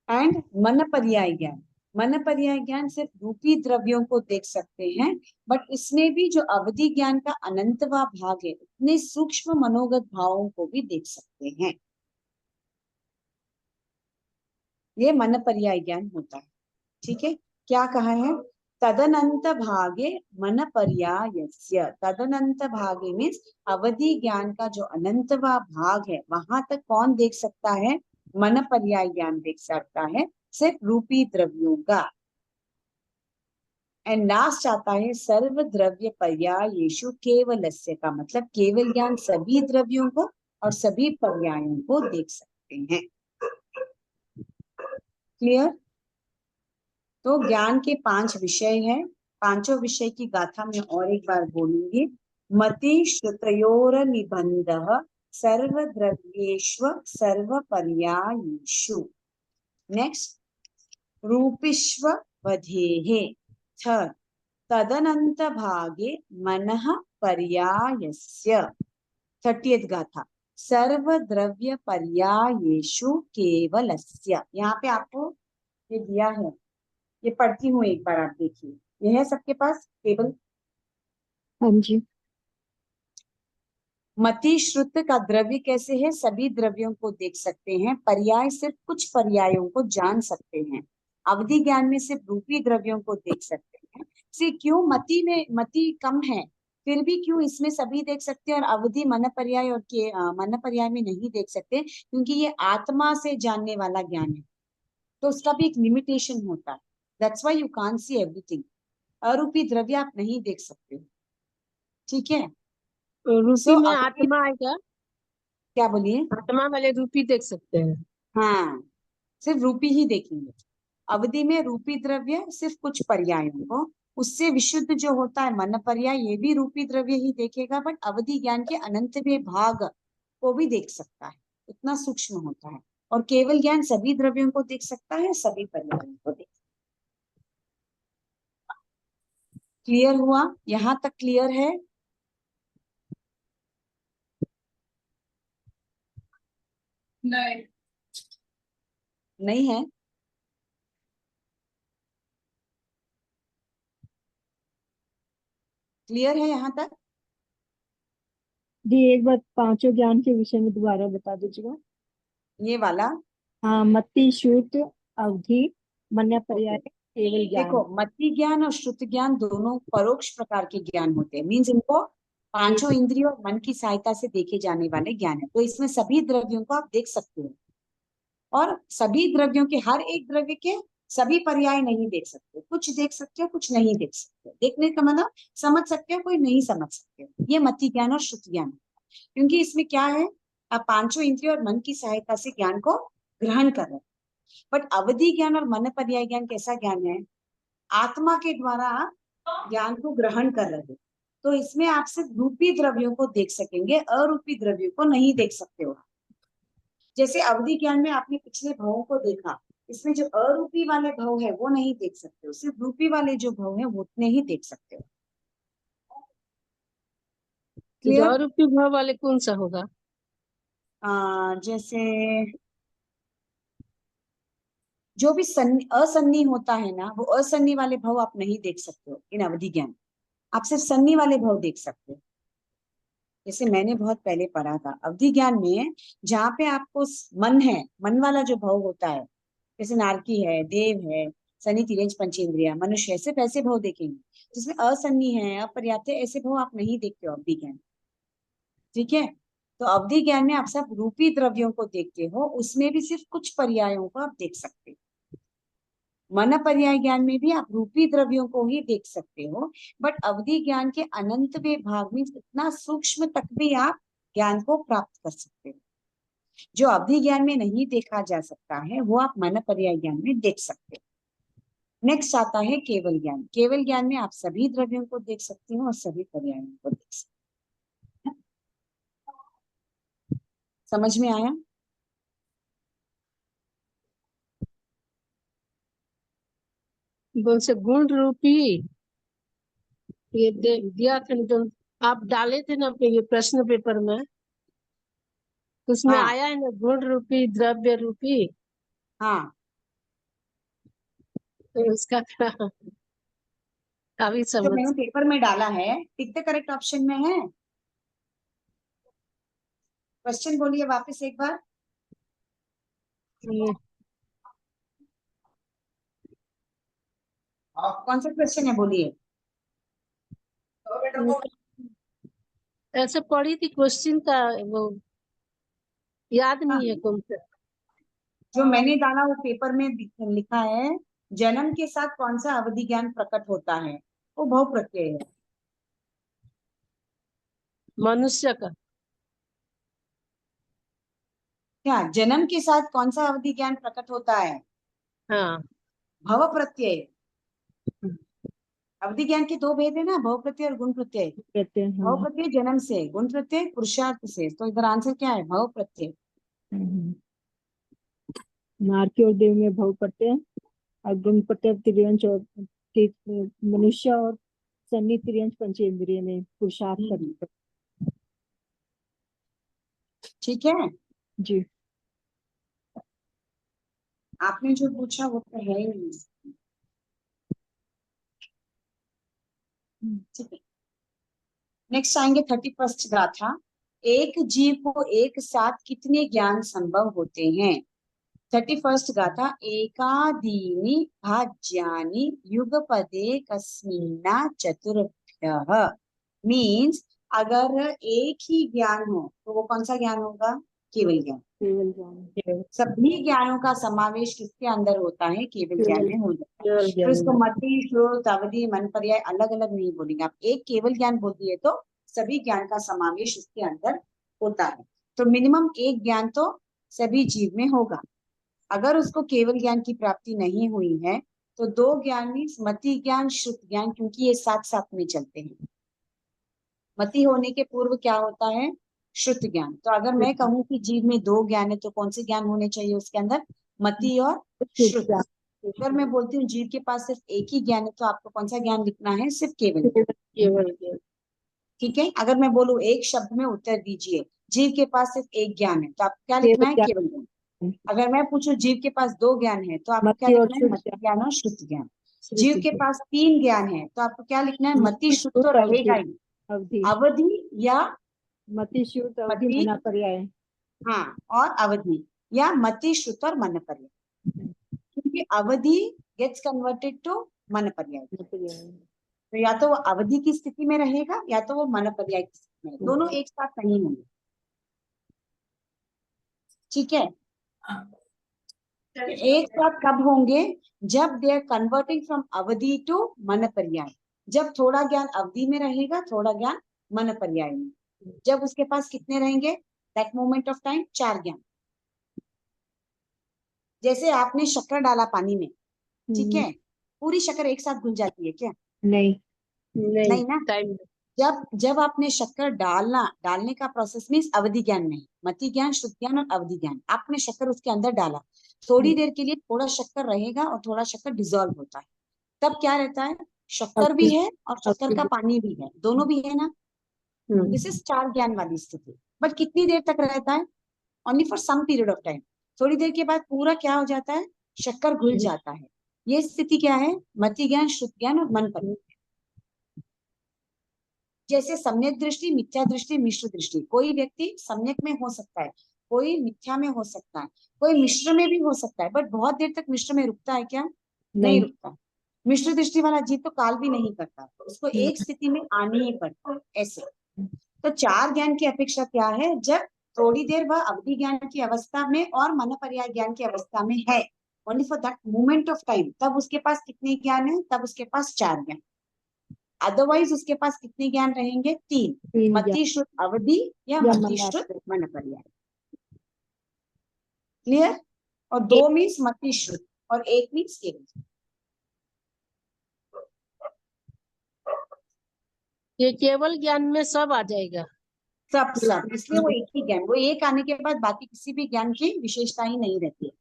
एंड मन पर्याय ज्ञान। मन पर्याय ज्ञान सिर्फ रूपी द्रव्यों को देख सकते हैं, बट इसमें भी जो अवधि ज्ञान का अनंतवा भाग है, उतने सूक्ष्म मनोगत भावों को भी देख सकते हैं। ये मन पर्याय ज्ञान होता है। ठीक है, क्या कहा है? तदनंत भागे मन पर्यायस्य। तदनंत भागे मीन्स अवधि ज्ञान का जो अनंतवा भाग है, वहां तक कौन देख सकता है? मन पर्याय ज्ञान देख सकता है, सिर्फ रूपी द्रव्यों का। एंड लास्ट आता है सर्व द्रव्य पर्यायेषु केवलस्य का मतलब केवल ज्ञान सभी द्रव्यों को और सभी पर्यायों को देख सकते हैं। क्लियर? तो ज्ञान के 5 विषय हैं, पांचों विषय की गाथा में और एक बार बोलूंगी। मति श्रुतयोर निबंधः सर्वद्रव्येषु सर्वपर्यायेषु। नेक्स्ट, रूपिष्व वधेहे। थर्ड, तदनंत भागे मनः पर्यायस्य। 30th गाथा, सर्वद्रव्य पर्यायेषु केवलस्य। यहाँ पे आपको ये दिया है, ये पढ़ती हूँ एक बार, आप देखिए। ये है सबके पास टेबल? हाँ जी। मति श्रुत का द्रव्य कैसे है? सभी द्रव्यों को देख सकते हैं, पर्याय सिर्फ कुछ पर्यायों को जान सकते हैं। अवधि ज्ञान में सिर्फ रूपी द्रव्यों को देख सकते हैं। से क्यों मति में मति कम है, फिर भी क्यों इसमें सभी देख सकते हैं और अवधि मन पर्याय और के मन पर्याय में नहीं देख सकते? क्योंकि ये आत्मा से जानने वाला ज्ञान है, तो उसका भी एक लिमिटेशन होता है। That's why you can't see everything. अरूपी द्रव्य आप नहीं देख सकते। ठीक है, रूपी में आत्मा आएगा? क्या बोलिए? आत्मा वाले रूपी देख सकते हैं। हाँ, सिर्फ रूपी ही देखेंगे। अवधि में रूपी द्रव्य सिर्फ कुछ पर्यायों को, उससे विशुद्ध जो होता है मन पर्याय, ये भी रूपी द्रव्य ही देखेगा, बट अवधि ज्ञान के अनंतवें भाग को भी देख सकता है, इतना सूक्ष्म होता है। और केवल ज्ञान सभी द्रव्यों को देख सकता है, सभी पर्यायों को देख। क्लियर हुआ? यहां तक क्लियर है? नहीं। नहीं है? क्लियर है यहां तक? दी एक बार पांचों ज्ञान के विषय में दोबारा बता दीजिएगा। ये वाला हाँ, मति श्रुत अवधि मन पर्याय केवल ज्ञान। देखो, मति ज्ञान और श्रुत ज्ञान दोनों परोक्ष प्रकार के ज्ञान होते हैं, मीन्स इनको पांचों इंद्रियों और मन की सहायता से देखे जाने वाले ज्ञान है। तो इसमें सभी द्रव्यों को आप देख सकते हो, और सभी द्रव्यों के हर एक द्रव्य के सभी पर्याय नहीं देख सकते, कुछ देख सकते हो, कुछ नहीं देख सकते। देखने का मतलब समझ सकते हो, कोई नहीं समझ सकते हो। ये मति ज्ञान और श्रुत ज्ञान, क्योंकि इसमें क्या है, आप पांचों इंद्रियों और मन की सहायता से ज्ञान को ग्रहण कर रहे हैं। बट अवधि ज्ञान और मन पर्याय ज्ञान कैसा ज्ञान है? आत्मा के द्वारा आप ज्ञान को ग्रहण कर रहे हो। तो इसमें आप सिर्फ रूपी द्रव्यों को देख सकेंगे, अरूपी द्रव्यों को नहीं देख सकते हो। जैसे अवधि ज्ञान में आपने पिछले भावों को देखा, इसमें जो अरूपी वाले भाव है वो नहीं देख सकते हो, सिर्फ रूपी वाले जो भाव है वो उतने ही देख सकते हो। जो क्लियर? आरोपी भाव वाले कौन सा होगा? जैसे जो भी असन्नी होता है ना, वो असन्नी वाले भाव आप नहीं देख सकते हो इन अवधि ज्ञान। आप सिर्फ सन्नी वाले भाव देख सकते हो। जैसे मैंने बहुत पहले पढ़ा था अवधि ज्ञान में, जहाँ पे आपको मन है, मन वाला जो भाव होता है, जैसे नारकी है, देव है, सनी तिरंज पंचेंद्रिया, मनुष्य है, सिर्फ ऐसे भाव देखेंगे। जिसमें असन्नी है, अपर्याप्त है, ऐसे भाव आप नहीं देखते हो अवधि ज्ञान। ठीक है? तो अवधि ज्ञान में आप सब रूपी द्रव्यों को देखते हो, उसमें भी सिर्फ कुछ पर्यायों को आप देख सकते हो। मन पर्याय ज्ञान में भी आप रूपी द्रव्यों को ही देख सकते हो, बट अवधि ज्ञान के अनंत भाग में इतना सूक्ष्म तक भी आप ज्ञान को प्राप्त कर सकते हो। जो अवधि ज्ञान में नहीं देखा जा सकता है वो आप मन पर्याय ज्ञान में देख सकते हो। नेक्स्ट आता है केवल ज्ञान। केवल ज्ञान में आप सभी द्रव्यों को देख सकते हो और सभी पर्यायों को देख सकते हो। समझ में आया? बोल से गुण रूपी ये दिया था ना, जो आप डाले थे ना अपने ये प्रश्न पेपर में, उसमें हाँ आया है ना गुण रूपी द्रव्य रूपी, हाँ, तो उसका अभी जो समझ। मैंने पेपर में डाला है टिक द करेक्ट ऑप्शन में है। क्वेश्चन बोलिए वापस एक बार। ये कौन सा क्वेश्चन है बोलिए। ऐसे पढ़ी थी क्वेश्चन का, वो याद हाँ, नहीं है कौन सा। जो मैंने डाला वो पेपर में लिखा है, जन्म के साथ कौन सा अवधि ज्ञान प्रकट होता है? वो बहु प्रत्यय है। मनुष्य का। क्या जन्म के साथ कौन सा अवधि ज्ञान प्रकट होता है? हाँ। भव प्रत्यय। अवधि ज्ञान के दो भेद है ना, भव प्रत्यय और गुण प्रत्यय। कहते हैं। भव हाँ। प्रत्यय जन्म से, गुण प्रत्यय पुरुषार्थ से। तो इधर आंसर क्या है? भव प्रत्यय। हम्म। नारकी और देव में भव पड़ते हैं, और गुण पड़ते हैं तिर्यंच और मनुष्य और सन्नी तिर्यंच पंचेंद्रिय में पुरुषार्थ हम्म, करते ठीक है। हैं। जी। आपने जो पूछा वो तो है ही नहीं। ठीक है, नेक्स्ट आएंगे 31st गाथा। एक जीव को एक साथ कितने ज्ञान संभव होते हैं? 31st गाथा। एकादीनि भाज्यानि युगपदे कस्मिन्ना चतुर्भ्यः। मीन्स अगर एक ही ज्ञान हो तो वो कौन सा ज्ञान होगा? केवल ज्ञान। केवल ज्ञान। सभी ज्ञानों का समावेश किसके अंदर होता है? केवल ज्ञान केवल में हो जाता है। केवल फिर उसको ज्ञान। मति, श्रुत, अवधि, मन पर्याय अलग अलग नहीं बोलेंगे आप। एक केवल ज्ञान बोल दिए तो सभी ज्ञान का समावेश उसके अंदर होता है। तो मिनिमम एक ज्ञान तो सभी जीव में होगा। अगर उसको केवल ज्ञान की प्राप्ति नहीं हुई है तो दो ज्ञान मीन्स मति ज्ञान, श्रुत ज्ञान, क्योंकि ये साथ साथ में चलते हैं। मति होने के पूर्व क्या होता है? श्रुत ज्ञान। तो अगर मैं कहूँ कि जीव में दो ज्ञान है तो कौन से ज्ञान होने चाहिए उसके अंदर? मति और श्रुत। अगर मैं बोलती हूँ जीव के पास सिर्फ एक ही ज्ञान है तो आपको कौन सा ज्ञान लिखना है? सिर्फ केवल ज्ञान। केवल ज्ञान। ठीक है। अगर मैं बोलूँ एक शब्द में उत्तर दीजिए, जीव के पास सिर्फ एक ज्ञान है तो आपको क्या लिखना केवल है? केवल ज्ञान। ज्ञान। अगर मैं पूछूं जीव के पास दो ज्ञान है तो आपको क्या मति और लिखना है? शुद्ध मति ज्ञान और श्रुत ज्ञान। जीव श्रुति के ज्ञान। पास तीन ज्ञान है तो आपको क्या लिखना है? मति, श्रुत तो शुद्ध रहेगा अवधि। ही, अवधि। अवधि या मति शुद्ध अवधि मति, मना पर्याय। हाँ, और अवधि या मति, श्रुत और मन पर्याय। क्योंकि अवधि गेट्स कन्वर्टेड टू मन पर्याय। तो या तो वो अवधि की स्थिति में रहेगा या तो वो मन पर्याय की स्थिति में, दोनों एक साथ नहीं होंगे। ठीक है। एक साथ कब होंगे? जब दे आर कन्वर्टिंग फ्रॉम अवधि टू मन पर्याय। जब थोड़ा ज्ञान अवधि में रहेगा, थोड़ा ज्ञान मन पर्याय में। जब उसके पास कितने रहेंगे? दैट मोमेंट ऑफ टाइम 4 ज्ञान। जैसे आपने शक्कर डाला पानी में, ठीक है, पूरी शक्कर एक साथ घुल जाती है क्या? नहीं। नहीं ना। टाइम जब जब आपने शक्कर डालने का प्रोसेस मीन्स अवधि ज्ञान नहीं, मति ज्ञान, श्रुत ज्ञान और अवधि ज्ञान, आपने शक्कर उसके अंदर डाला, थोड़ी देर के लिए थोड़ा शक्कर रहेगा और थोड़ा शक्कर डिसॉल्व होता है, तब क्या रहता है? शक्कर भी है और शक्कर का पानी भी है, दोनों भी है ना। दिस इज 4 ज्ञान वाली स्थिति। बट कितनी देर तक रहता है? Only for some period of time. थोड़ी देर के बाद पूरा क्या हो जाता है? शक्कर घुल जाता है। ये स्थिति क्या है? मति ज्ञान, श्रुत ज्ञान और मन पर। जैसे सम्यक दृष्टि, मिथ्या दृष्टि, मिश्र दृष्टि। कोई व्यक्ति सम्यक में हो सकता है, कोई मिथ्या में हो सकता है, कोई मिश्र में भी हो सकता है, बट बहुत देर तक मिश्र में रुकता है क्या? नहीं रुकता। मिश्र दृष्टि वाला जीव तो काल भी नहीं करता, तो उसको एक स्थिति में आने ही पड़ता है ऐसे। तो 4 ज्ञान की अपेक्षा क्या है? जब थोड़ी देर वह अवधि ज्ञान की अवस्था में और मन पर्याय ज्ञान की अवस्था में है, only for that moment of time, तब उसके पास कितने ज्ञान है? तब उसके पास 4 ज्ञान। अदरवाइज उसके पास कितने ज्ञान रहेंगे? 3, मति श्रुत अवधि या मति श्रुत मन पर्याय। क्लियर? और 2 मीन्स मति श्रुत और 1 मीन्स केवल। ये केवल ज्ञान में सब आ जाएगा। सब इसलिए वो एक ही ज्ञान, वो एक आने के बाद बाकी किसी भी ज्ञान की विशेषता ही नहीं रहती है,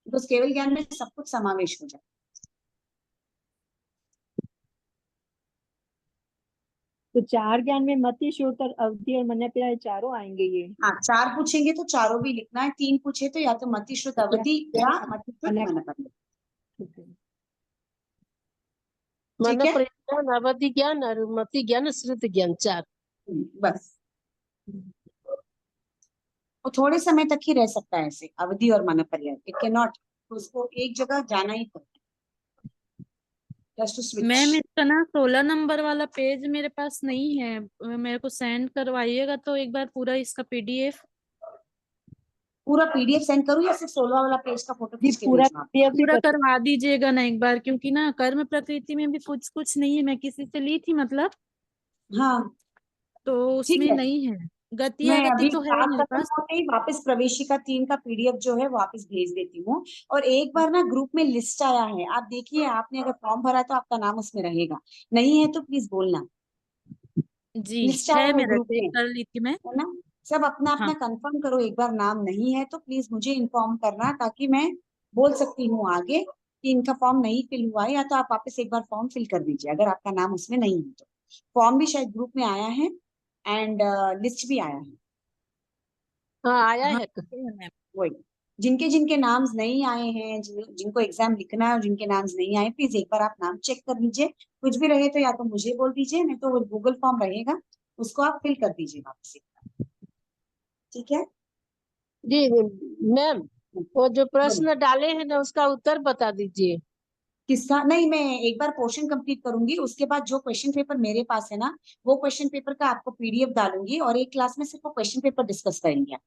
तो उस केवल ज्ञान में सब कुछ समावेश हो जाए। तो 4 ज्ञान में मति, श्रुत और अवधि और मन पर्याय चारों आएंगे ये। हाँ, 4 पूछेंगे तो चारों भी लिखना है, 3 पूछे तो या तो मति श्रुत अवधि या मति श्रुत मन पर्याय। मन ठीक है, परिज्ञान, अवधि ज्ञान और मति ज्ञान, श्रुत ज्ञान, 4। बस। वो थोड़े समय तक ही रह सकता है ऐसे, अवधि और मन पर्याय। इट कैन नॉट, उसको एक जगह जाना ही पड़ता है। Just to switch. मैम इसका ना 16 नंबर वाला पेज मेरे पास नहीं है, मेरे को सेंड करवाइएगा तो एक बार पूरा इसका पीडीएफ। पूरा पीडीएफ सेंड करूँ या सिर्फ 16 वाला पेज का फोटो खींच के पूरा भेजूं आपको? PDF भी पूरा कर- करवा दीजिएगा ना एक बार, क्योंकि ना कर्म प्रकृति में भी कुछ कुछ नहीं है, मैं किसी से ली थी मतलब, हाँ तो ठीक उसमें है, नहीं है। गति मैं अगति अभी तो है बात मेरे खत्म पास। होते ही वापस प्रवेशिका 3 का पीडीएफ जो है वापस भेज देती हूँ। और एक बार ना ग्रुप में लिस्ट आया है, आप देखिए, आपने अगर फॉर्म भरा तो आपका नाम उसमें रहेगा, नहीं है तो प्लीज बोलना। जी लिस्ट आया है, है मेरा ग्रुप चेक में, कर ली थी मैं। है ना। सब अपना हाँ अपना कंफर्म करो, एक बार नाम नहीं है तो प्लीज मुझे इन्फॉर्म करना, ताकि मैं बोल सकती हूँ आगे कि इनका फॉर्म नहीं फिल हुआ है, या तो आप वापस एक बार फॉर्म फिल कर दीजिए अगर आपका नाम उसमें नहीं है तो। फॉर्म भी शायद ग्रुप में आया है एंड लिस्ट भी आया है। हाँ आया हाँ है। मैम। वही, जिनके जिनके नाम्स नहीं आए हैं, जिनको एग्जाम लिखना है और जिनके नाम्स नहीं आए, प्लीज एक बार आप नाम चेक कर लीजिए। कुछ भी रहे तो या तो मुझे बोल दीजिए, नहीं तो वो गूगल फॉर्म रहेगा, उसको आप फिल कर दीजिए वापस एक बार। ठीक है, जी मैम, वो जो बोलिए। प्रश्न डाले हैं ना उसका उत्तर बता दीजिए। किसका? नहीं, मैं एक बार पोर्शन कंप्लीट करूंगी, उसके बाद जो क्वेश्चन पेपर मेरे पास है ना, वो क्वेश्चन पेपर का आपको पीडीएफ डालूंगी और एक क्लास में सिर्फ वो क्वेश्चन पेपर डिस्कस करेंगे।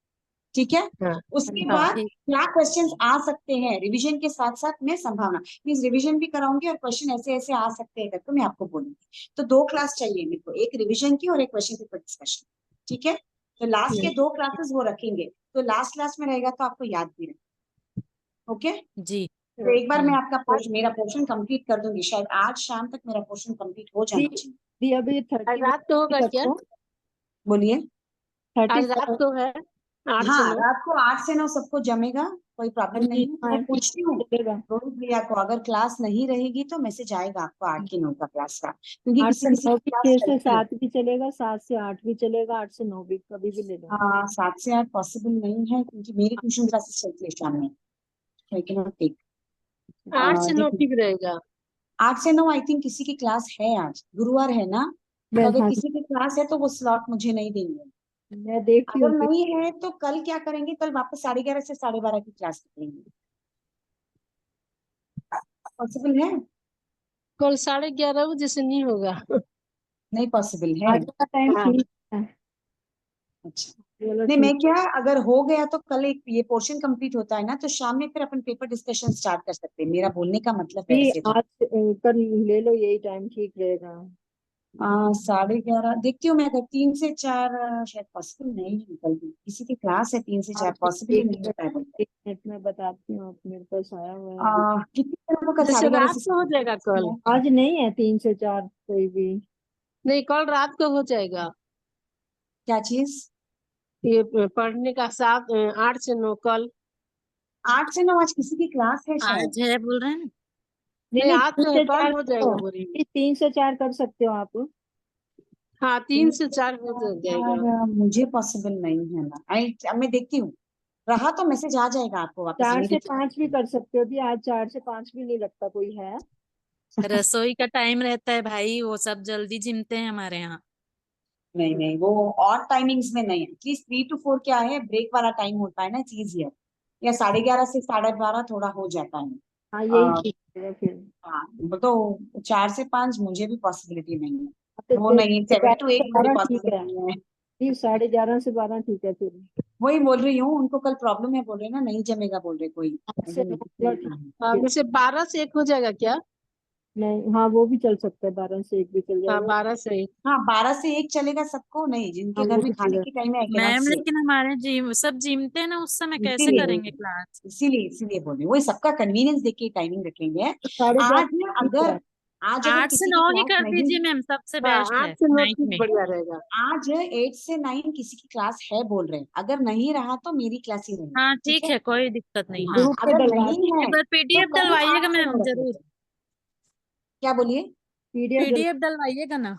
ठीक है, हाँ उसके हाँ बाद ठीक। क्या क्वेश्चंस आ सकते हैं रिवीजन के साथ साथ, मैं संभावना मीन्स रिवीजन भी कराऊंगी और क्वेश्चन ऐसे ऐसे आ सकते हैं तो मैं आपको बोलूंगी। तो 2 क्लास चाहिए मेरे को, एक रिवीजन की और एक क्वेश्चन पेपर डिस्कशन। ठीक है, तो लास्ट के 2 क्लासेस वो रखेंगे, तो लास्ट क्लास में रहेगा तो आपको याद भी रहे। ओके, जी तो एक बार मैं आपका मेरा पोर्शन कंप्लीट कर दूंगी, शायद आज शाम तक मेरा पोर्शन कंप्लीट हो जाना चाहिए। दी अभी आज 30 रात को होगा क्या? बोलिए। 30 आज रात को है 8 से हाँ, 9। रात को 8 से 9 सबको जमेगा, कोई प्रॉब्लम नहीं है। मैं पूछती हूँ चलेगा। रोहित भैया को, अगर क्लास नहीं रहेगी तो मैसेज आएगा आपको 8 की 9 का क्लास का, क्योंकि 8 किसी से किसी 9 की भी, क्लास 6 से चलती है। 7 भी चलेगा, 7 से 8 भी चलेगा, 8 से 9 भी कभी भी ले लो। हाँ, 7 से 8 पॉसिबल नहीं है क्योंकि मेरी ट्यूशन क्लासेस चलती है शाम में, आई कैन नॉट टेक। 8 से 9 ठीक रहेगा। 8 से 9 आई थिंक किसी की क्लास है, आज गुरुवार है ना, तो अगर हाँ, किसी की क्लास है तो वो स्लॉट मुझे नहीं देंगे। मैं देखती अगर हूँ। नहीं है तो कल क्या करेंगे, कल वापस 11:30 से 12:30 की क्लास करेंगे, पॉसिबल है? कल 11:30 बजे से नहीं होगा। नहीं पॉसिबल है। आज का टाइम हाँ ठीक है। अच्छा, चलो नहीं, मैं ठीक। क्या, अगर हो गया तो कल एक ये पोर्शन कंप्लीट होता है ना, तो शाम में फिर अपन पेपर डिस्कशन स्टार्ट कर सकते हैं, मेरा बोलने का मतलब है नहीं, ऐसे तो। आज कर ले लो, यही टाइम ठीक रहेगा। 11:30 देखती हूँ मैं, अगर 3 से 4 शायद पॉसिबल नहीं है, कल भी किसी की क्लास है 3 से 4 पॉसिबल ही नहीं होता है बोलते एक मिनट में बताती हूँ, आप मेरे पास आया हुआ है अभी। हैं। कितने लोगों का जैसे 11:30 रात से को हो जाएगा कल। आज नहीं है 3 से 4 कोई भी। नहीं, कल रात को हो जाएगा। क्या चीज? ये पढ़ने का 8 से 9 कल। 8 से 9 आज किसी की क्लास है शायद। आज है बोल रहे हैं ना। नहीं नहीं, नहीं, आज तीन तो है, से कल चार हो तो जाएगा बोल रही हूँ। 3 से 4 कर सकते हो आप। हाँ, 3 से 4 हो जाएगा। यार मुझे पॉसिबल नहीं है ना। अब मैं देखती हूँ, रहा तो मैसेज आ जाएगा आपको वापस 4 से 5 भी immediately। कर सकते हो भी, आज 4 से 5 भी नहीं लगता कोई है। रसोई का टाइम रहता है भाई, वो सब जल्दी जिमते हैं हमारे यहाँ। नहीं नहीं, वो और टाइमिंग्स में नहीं है। एटलीस्ट 3 to 4 क्या है, ब्रेक वाला टाइम होता है ना, चीज है। या 11:30 से 12:30 थोड़ा हो जाता है। हाँ यही आ, ठीक है फिर। हाँ, वो तो 4 से 5 मुझे भी पॉसिबिलिटी नहीं है। तो वो फिर नहीं, 7 to 8 मुझे 11 से 12 ठीक पॉसिबल है। नहीं है। फिर 11:30 से 12 ठीक है फिर। वही बोल रही हूँ, उनको कल प्रॉब्लम है बोल रहे हैं ना, नहीं जमेगा बोल रहे कोई। 8 से 9 ठीक हाँ, है। वैसे 12 से 1 हो जाएगा क्या? नहीं हाँ, वो भी चल सकता है, 12 से 1 भी चल हाँ, जाएगा। 12 से 1। हाँ, 12 से 1 चलेगा सबको, नहीं हाँ जिनके घर वो में भी खाने चलेगा। की टाइम है, आई कैन नॉट मैम से। लेकिन हमारे जिम सब जिमते हैं ना, उस समय कैसे इसीलिए करेंगे क्लास। इसीलिए इसीलिए बोल रही हूँ, वही सबका कन्वीनियंस देख के टाइमिंग रखेंगे। तो 11:30 आज ना, ठीक अगर है। आज अगर 8 से 9 किसी की ही क्लास कर नहीं, दीजिए मैम, सबसे हाँ, बेस्ट 8 है से 9 नाइट ठीक में। बढ़िया रहेगा। आज 8 से 9 किसी की क्लास है बोल रहे हैं, अगर नहीं रहा तो मेरी क्लास ही नहीं। हाँ ठीक ठीक है। है, कोई दिक्कत नहीं, हाँ। हाँ, ग्रुप पे अगर डलवा नहीं है एक बार तो पीडीएफ कल डलवाइएगा 8 से 9 मैम, रख जरूर। लेते हैं। क्या बोलिए? पीडीएफ पीडीएफ डलवाइएगा ना।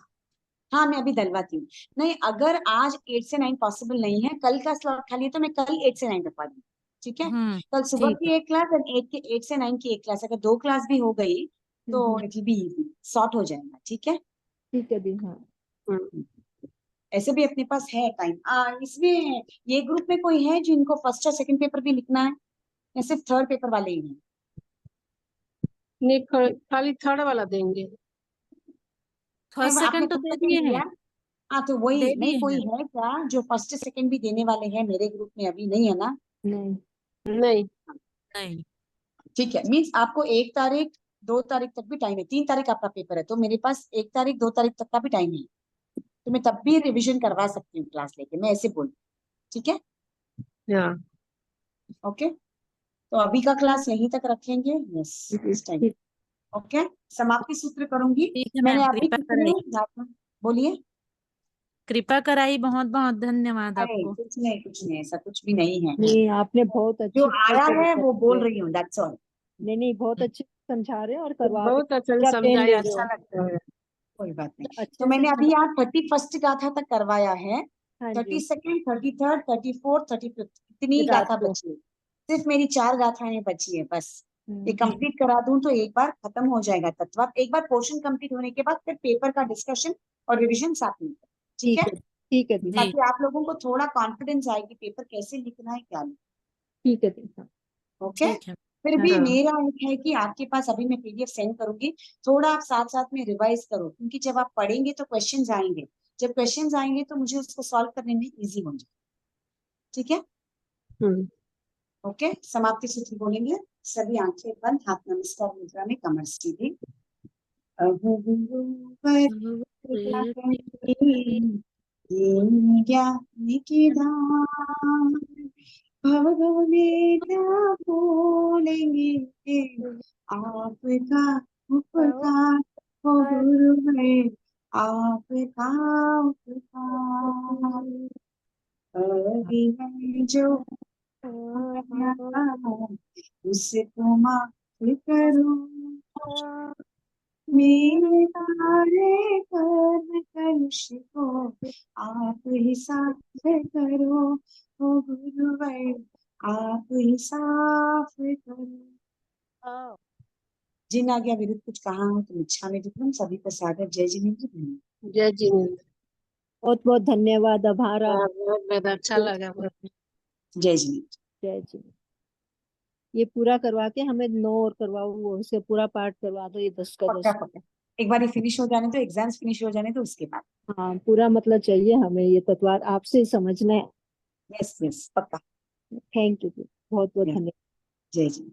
हाँ, मैं अभी डलवाती हूँ। नहीं, अगर आज 8 से 9 पॉसिबल नहीं है, कल का स्लॉट खाली है, तो मैं कल 8 से 9 रखवा दूँ। ठीक है। कल सुबह ठीक है। की एक क्लास और 8 से 9 की एक क्लास, अगर 2 क्लास भी हो गई तो it will be easy, sort हो जाएगा। ठीक है। ठीक है दी हाँ। हम्म। ऐसे भी अपने पास है टाइम। इसमें ये ग्रुप में कोई है जिनको फर्स्ट या सेकंड पेपर भी लिखना है, या सिर्फ थर्ड पेपर वाले ही हैं? नहीं, खाली थर्ड वाला देंगे। नहीं, फर्स्ट वो आपने सेकंड तो फर्स्ट दे सेकंड दिए दिया। हैं। हाँ, तो वही दे नहीं, दिए कोई हैं। है क्या जो फर्स्ट सेकंड भी देने वाले हैं मेरे ग्रुप में? अभी नहीं है ना। नहीं नहीं। नहीं। ठीक है, मीन्स आपको 1 तारीख 2 तारीख तक भी टाइम है, 3 तारीख आपका पेपर है, तो मेरे पास 1 तारीख 2 तारीख तक का भी टाइम है, तो मैं तब भी रिवीजन करवा सकती हूँ क्लास लेके, मैं ऐसे बोल। ठीक है। हाँ, ओके, तो अभी का क्लास यहीं तक रखेंगे, यस इस टाइम। ठीक। ओके, समाप्ति सूत्र करूंगी। ठीक है मैंने मैम, अभी कृपा कितने कराई। बोलिए। कृपा कराई, बहुत बहुत धन्यवाद अरे आपको। कुछ नहीं, कुछ नहीं, ऐसा कुछ भी नहीं है। नहीं आपने बहुत जो अच्छी तरह आया से है वो बता रहे बोल हो। रही हूँ, दैट्स ऑल। नहीं नहीं, बहुत अच्छे से समझा रहे हो और करवा भी बहुत अच्छा से पूरा पेन समझाया, ले रहे अच्छा हो। लगता है। कोई बात नहीं। तो अच्छे से मैंने अभी समझा। यहाँ 31st गाथा तक करवाया है। हाँ जी। 32nd 33rd 34th 35th इतनी रात गाथा को। बची है। सिर्फ मेरी 4 गाथाएं बची है बस। ये हम्म, कंप्लीट करा दूं तो एक बार खत्म हो जाएगा तत्व। एक बार पोर्शन कंप्लीट होने के बाद फिर पेपर का डिस्कशन और रिविजन साथ में। ठीक है। ठीक है दी। जी। ताकि आप लोगों को थोड़ा कॉन्फिडेंस आए कि पेपर कैसे लिखना है, क्या लिखना ठीक है दी हाँ। है। ओके। ठीक है। फिर हाँ भी जी। हाँ, मेरा एक है कि आपके पास अभी मैं पीडीएफ सेंड करूंगी, थोड़ा आप साथ साथ में रिवाइज करो, क्योंकि जब आप पढ़ेंगे तो क्वेश्चंस आएंगे। जब क्वेश्चंस आएंगे तो मुझे उसको सॉल्व करने में इजी हो जाए। ठीक है। हम्म। ओके, समाप्ति सूत्र बोलेंगे। सभी आंखें बंद, हाथ नमस्कार मुद्रा में, कमर सीधी। ज्ञान की दान, भव भव में क्या बोलेंगे, आपका उपकार हो गुरु है, आपका उपकार। अभी मैं जो उसको माफ करो, मेरे सारे कर्म कलुष को आप ही साफ करो, ओ गुरुवर आप ही साफ करो। जिन आज्ञा विरुद्ध कुछ कहा हो तो इच्छा में दुखम, सभी को सादर जय जिनेन्द्र। धन्यवाद। जय जिनेन्द्र। बहुत बहुत धन्यवाद, आभार आप। बहुत बहुत अच्छा लगा। जय जिनेन्द्र। जय जी। ये पूरा करवा के हमें 9 और करवाओ, वो उसके पूरा पार्ट करवा दो, ये 10 का पक्का 10। पक्का, एक बार ये फिनिश हो जाने तो, एग्जाम्स फिनिश हो जाने तो उसके बाद। हाँ पूरा मतलब चाहिए हमें, ये तत्वार आपसे समझना है। यस यस, पक्का। थैंक यू, बहुत बहुत धन्यवाद। जय जिनेन्द्र।